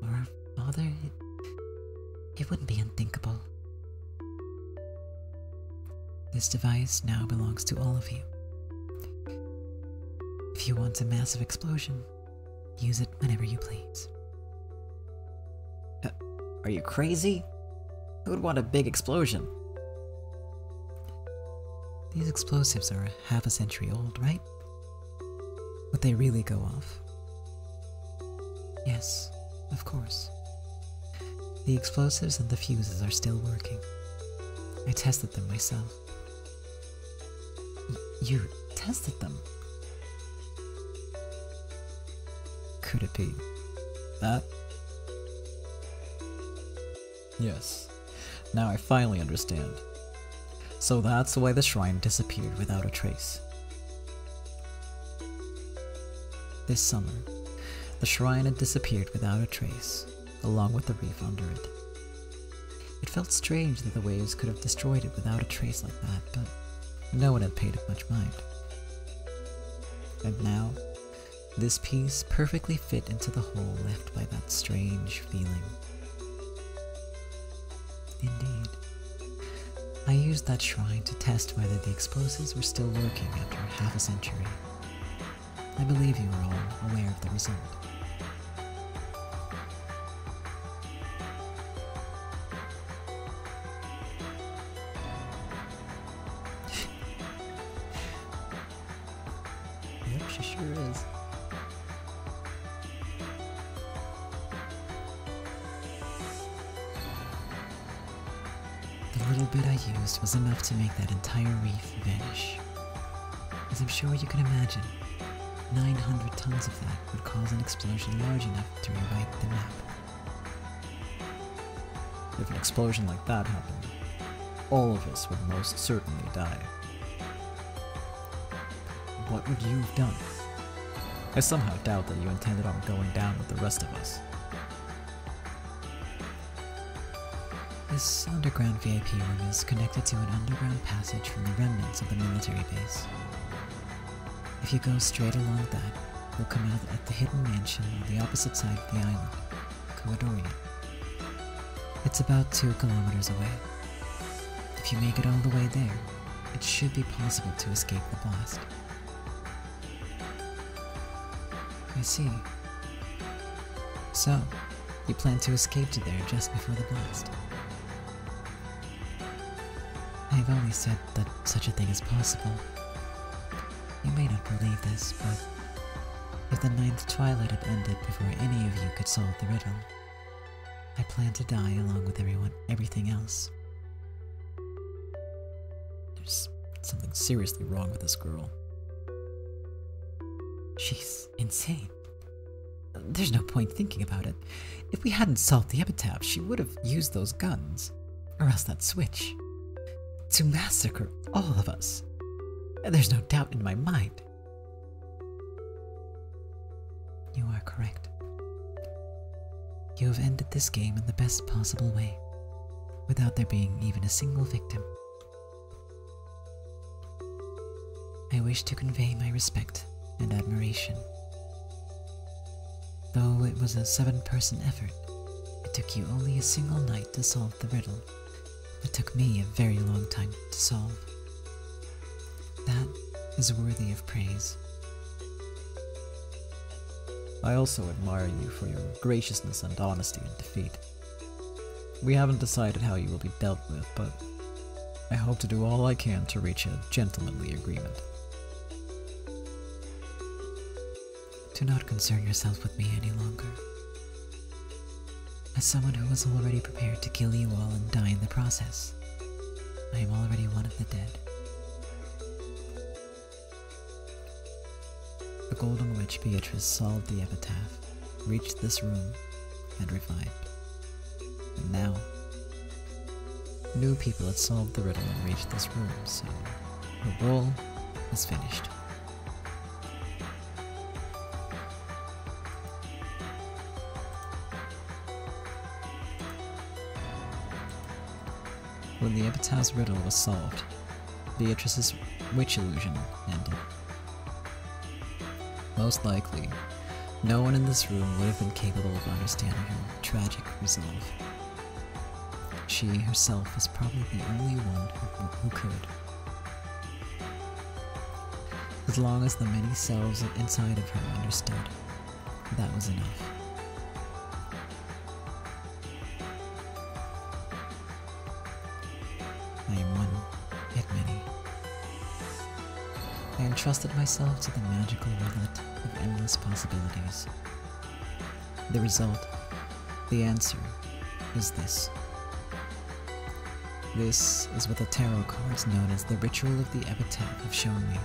C: Or Father, it wouldn't be unthinkable. This device now belongs to all of you. If you want a massive explosion, use it whenever you please.
B: Are you crazy? Who would want a big explosion?
C: These explosives are half a century old, right? Would they really go off? Yes, of course. The explosives and the fuses are still working. I tested them myself.
B: You tested them? Could it be that? Yes. Now I finally understand. So that's why the shrine disappeared without a trace. This summer, the shrine had disappeared without a trace, along with the reef under it. It felt strange that the waves could have destroyed it without a trace like that, but no one had paid it much mind. And now, this piece perfectly fit into the hole left by that strange feeling.
C: Indeed. I used that shrine to test whether the explosives were still working after half a century. I believe you are all aware of the result.
B: Yep, she sure is.
C: The little bit I used was enough to make that entire reef vanish. As I'm sure you can imagine, 900 tons of that would cause an explosion large enough to rewrite the map.
B: If an explosion like that happened, all of us would most certainly die. What would you have done? I somehow doubt that you intended on going down with the rest of us.
C: This underground VIP room is connected to an underground passage from the remnants of the military base. If you go straight along that, you'll come out at the hidden mansion on the opposite side of the island, Kodoria. It's about 2 kilometers away. If you make it all the way there, it should be possible to escape the blast. I see. So, you plan to escape to there just before the blast? I've only said that such a thing is possible. You may not believe this, but if the 9th twilight had ended before any of you could solve the riddle, I plan to die along with everything else.
B: There's something seriously wrong with this girl.
C: She's insane. There's no point thinking about it. If we hadn't solved the epitaph, she would have used those guns, or else that switch, to massacre all of us. There's no doubt in my mind. You are correct. You have ended this game in the best possible way, without there being even a single victim. I wish to convey my respect and admiration. Though it was a 7-person effort, it took you only a single night to solve the riddle. It took me a very long time to solve. That is worthy of praise.
B: I also admire you for your graciousness and honesty in defeat. We haven't decided how you will be dealt with, but I hope to do all I can to reach a gentlemanly agreement.
C: Do not concern yourself with me any longer. As someone who was already prepared to kill you all and die in the process, I am already one of the dead.
B: The Golden Witch Beatrice solved the epitaph, reached this room, and revived. And now, new people had solved the riddle and reached this room, so her role is finished. When the epitaph's riddle was solved, Beatrice's which illusion ended. Most likely, no one in this room would have been capable of understanding her tragic resolve. She herself was probably the only one who could. As long as the many selves inside of her understood, that was enough. I am one, yet many. I entrusted myself to the magical rivulet of endless possibilities. The result, the answer, is this. This is what the tarot cards known as the Ritual of the Epitaph have shown me.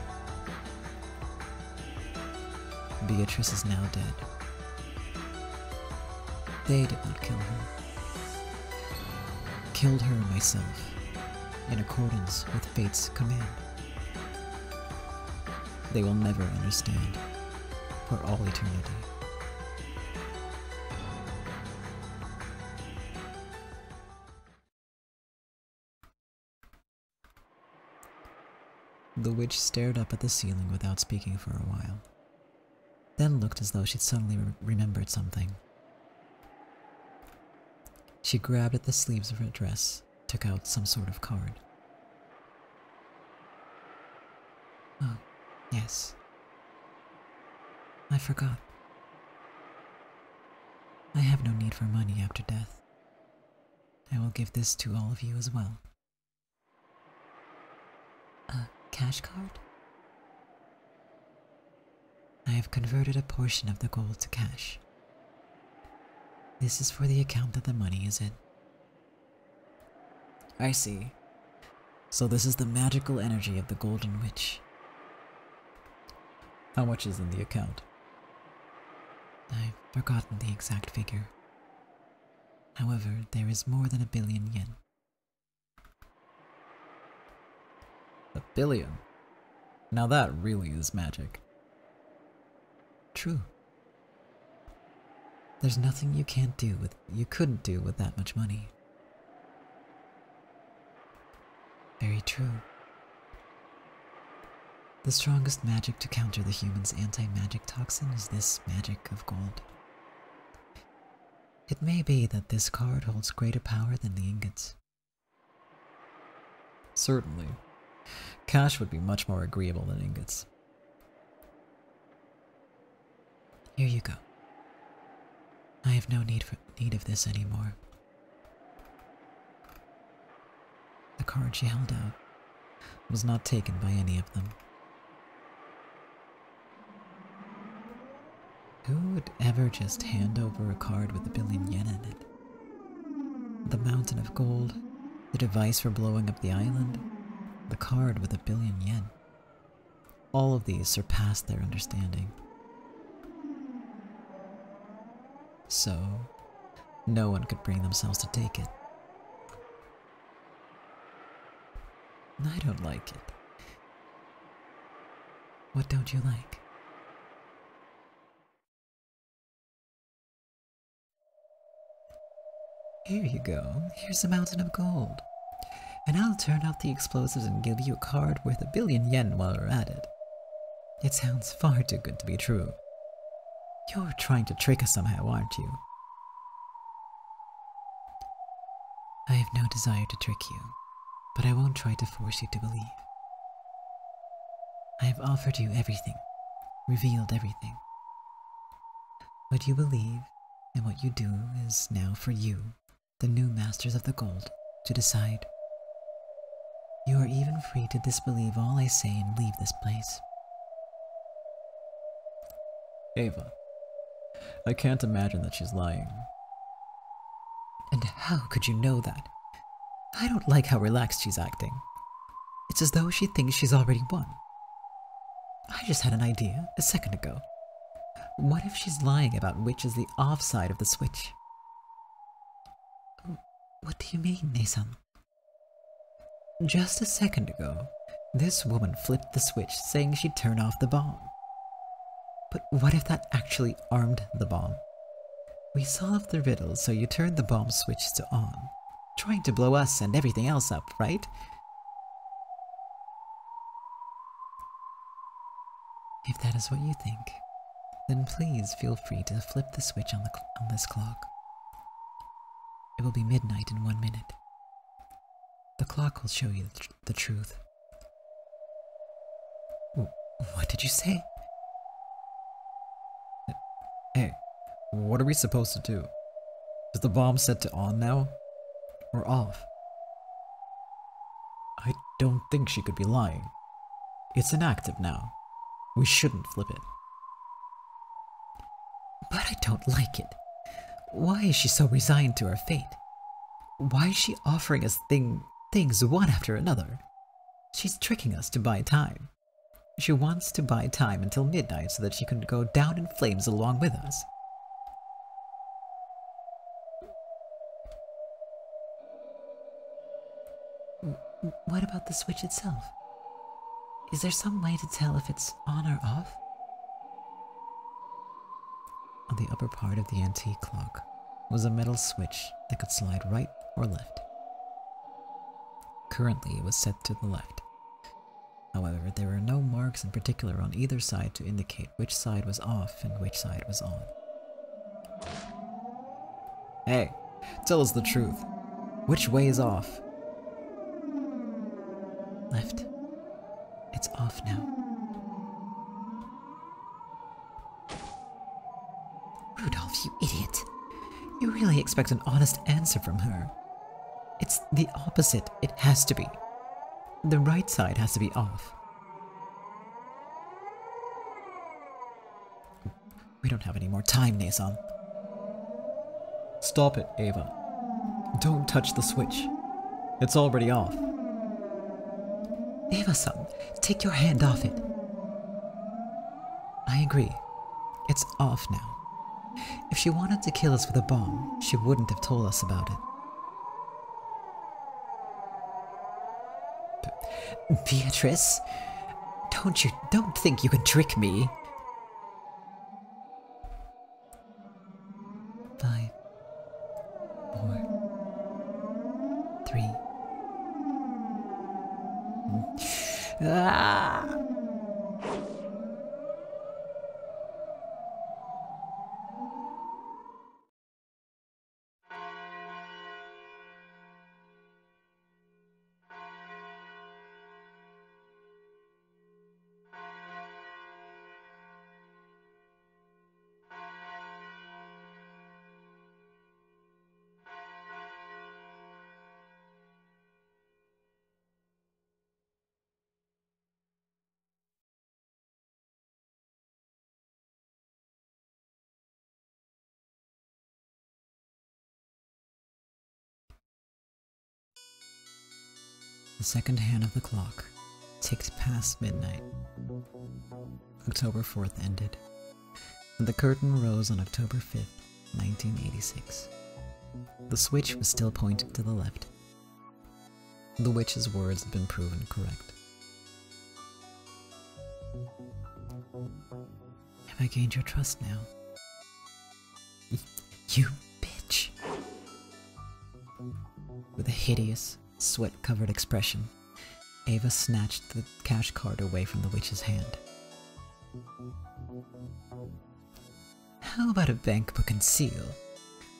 B: Beatrice is now dead. They did not kill her. Killed her myself, in accordance with fate's command. They will never understand, for all eternity. The witch stared up at the ceiling without speaking for a while, then looked as though she'd suddenly remembered something. She grabbed at the sleeves of her dress, took out some sort of card. Oh, yes. I forgot. I have no need for money after death. I will give this to all of you as well. A cash card? I have converted a portion of the gold to cash. This is for the account that the money is in. I see. So this is the magical energy of the Golden Witch. How much is in the account? I've forgotten the exact figure. However, there is more than 1 billion yen. 1 billion? Now that really is magic. True. There's nothing you couldn't do with that much money. Very true. The strongest magic to counter the human's anti-magic toxin is this magic of gold. It may be that this card holds greater power than the ingots. Certainly. Cash would be much more agreeable than ingots. Here you go. I have no need of this anymore. The card she held out was not taken by any of them. Who would ever just hand over a card with 1 billion yen in it? The mountain of gold, the device for blowing up the island, the card with 1 billion yen. All of these surpassed their understanding. So, no one could bring themselves to take it. I don't like it. What don't you like? Here you go. Here's a mountain of gold. And I'll turn off the explosives and give you a card worth 1 billion yen while we're at it. It sounds far too good to be true. You're trying to trick us somehow, aren't you? I have no desire to trick you, but I won't try to force you to believe. I have offered you everything, revealed everything. What you believe and what you do is now for you, the new masters of the gold, to decide. You are even free to disbelieve all I say and leave this place. Ava, I can't imagine that she's lying. And how could you know that? I don't like how relaxed she's acting. It's as though she thinks she's already won. I just had an idea a second ago. What if she's lying about which is the off side of the switch? What do you mean, Nesan? Just a second ago, this woman flipped the switch saying she'd turn off the bomb. But what if that actually armed the bomb? We solved the riddle, so you turned the bomb switch to on, trying to blow us and everything else up, right?
C: If that is what you think, then please feel free to flip the switch on this clock. It will be midnight in 1 minute. The clock will show you the truth. What did you say?
A: Hey, what are we supposed to do? Is the bomb set to on now? Or off? I don't think she could be lying. It's inactive now. We shouldn't flip it.
C: But I don't like it. Why is she so resigned to her fate? Why is she offering us things one after another? She's tricking us to buy time. She wants to buy time until midnight so that she can go down in flames along with us. What about the switch itself? Is there some way to tell if it's on or off?
B: On the upper part of the antique clock was a metal switch that could slide right or left. Currently, it was set to the left. However, there were no marks in particular on either side to indicate which side was off and which side was on.
A: Hey, tell us the truth. Which way is off?
C: Left. It's off now. Rudolph, you idiot. You really expect an honest answer from her. It's the opposite. It has to be. The right side has to be off.
B: We don't have any more time, Nason.
A: Stop it, Ava. Don't touch the switch. It's already off.
C: Ava-san, take your hand off it. I agree. It's off now. If she wanted to kill us with a bomb, she wouldn't have told us about it. Beatrice, don't think you can trick me. 5, 4, 3. Ah!
B: The second hand of the clock ticked past midnight. October 4th ended, and the curtain rose on October 5th, 1986. The switch was still pointed to the left. The witch's words had been proven correct.
C: Have I gained your trust now? You bitch.
B: With a hideous, sweat-covered expression, Ava snatched the cash card away from the witch's hand.
C: How about a bank book and seal?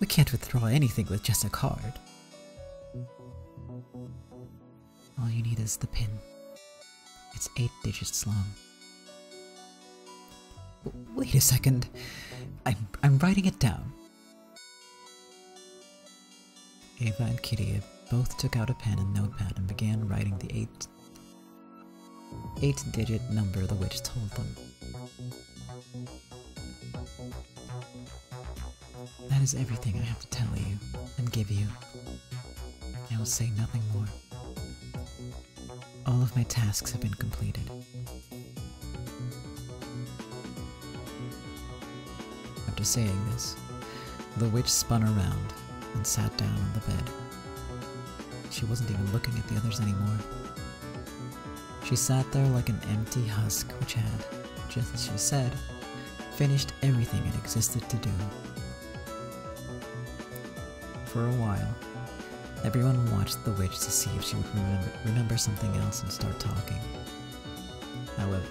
C: We can't withdraw anything with just a card.
B: All you need is the pin. It's 8 digits long.
C: Wait a second. I'm writing it down.
B: Ava and Kitty both took out a pen and notepad and began writing the 8-digit number the witch told them. That is everything I have to tell you and give you. I will say nothing more. All of my tasks have been completed. After saying this, the witch spun around and sat down on the bed. She wasn't even looking at the others anymore. She sat there like an empty husk which had, just as she said, finished everything it existed to do. For a while, everyone watched the witch to see if she would remember something else and start talking. However,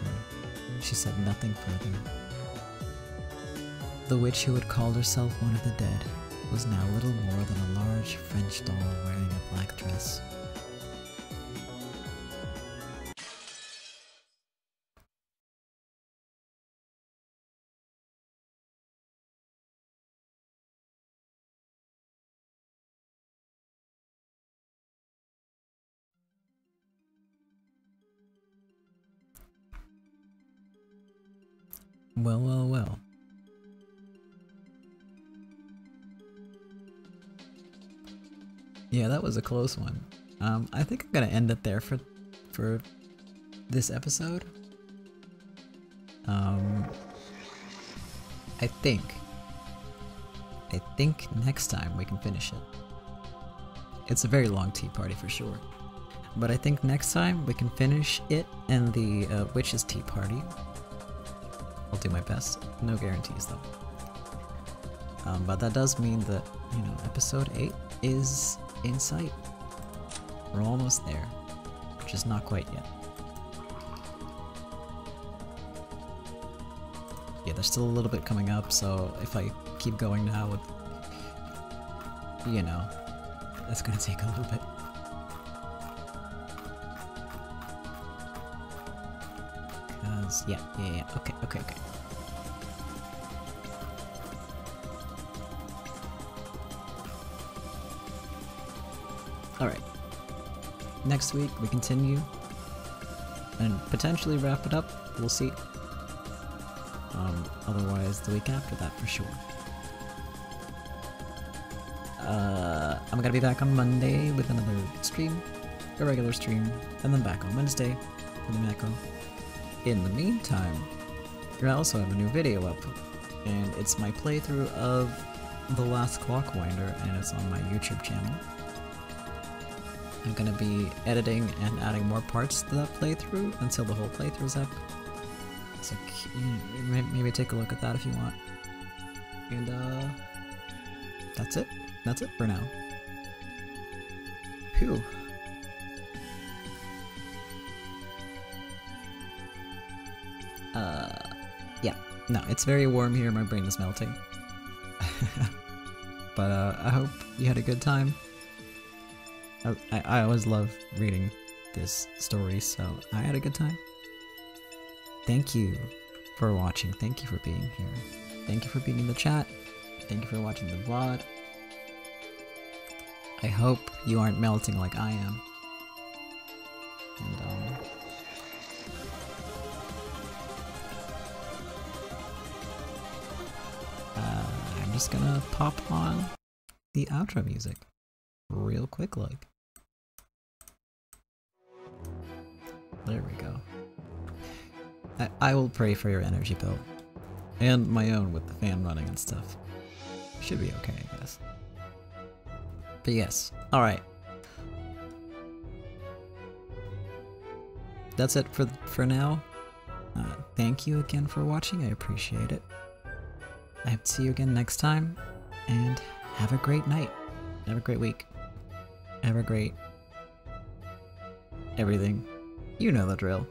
B: she said nothing further. The witch who had called herself one of the dead was now little more than a large French doll wearing a black dress. Well, well, well. Yeah, that was a close one. I think I'm gonna end it there for this episode. I think next time we can finish it. It's a very long tea party for sure. But I think next time we can finish it and the witch's tea party. I'll do my best. No guarantees though. But that does mean that, you know, episode 8 is in sight. We're almost there. Just not quite yet. Yeah, there's still a little bit coming up, so if I keep going now with, you know, that's gonna take a little bit. Yeah, okay. Alright. Next week we continue and potentially wrap it up. We'll see. Otherwise the week after that for sure. I'm gonna be back on Monday with another stream, a regular stream, and then back on Wednesday with Umineko. In the meantime, I also have a new video up, and it's my playthrough of The Last Clockwinder, and it's on my YouTube channel. I'm gonna be editing and adding more parts to that playthrough until the whole playthrough's up. So maybe take a look at that if you want. And that's it. That's it for now. Phew. Yeah. No, it's very warm here, my brain is melting. But I hope you had a good time. I always love reading this story, so I had a good time. Thank you for watching, thank you for being here. Thank you for being in the chat. Thank you for watching the VOD. I hope you aren't melting like I am. And I'm just gonna pop on the outro music real quick like. There we go. I will pray for your energy bill. And my own with the fan running and stuff. Should be okay, I guess. But yes, alright. That's it for now. Thank you again for watching, I appreciate it. I hope to see you again next time, and have a great night. Have a great week. Have a great everything. You know the drill.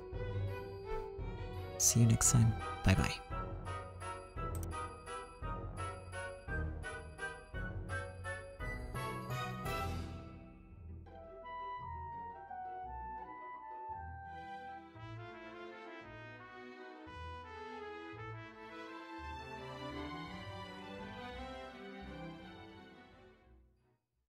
B: See you next time. Bye bye.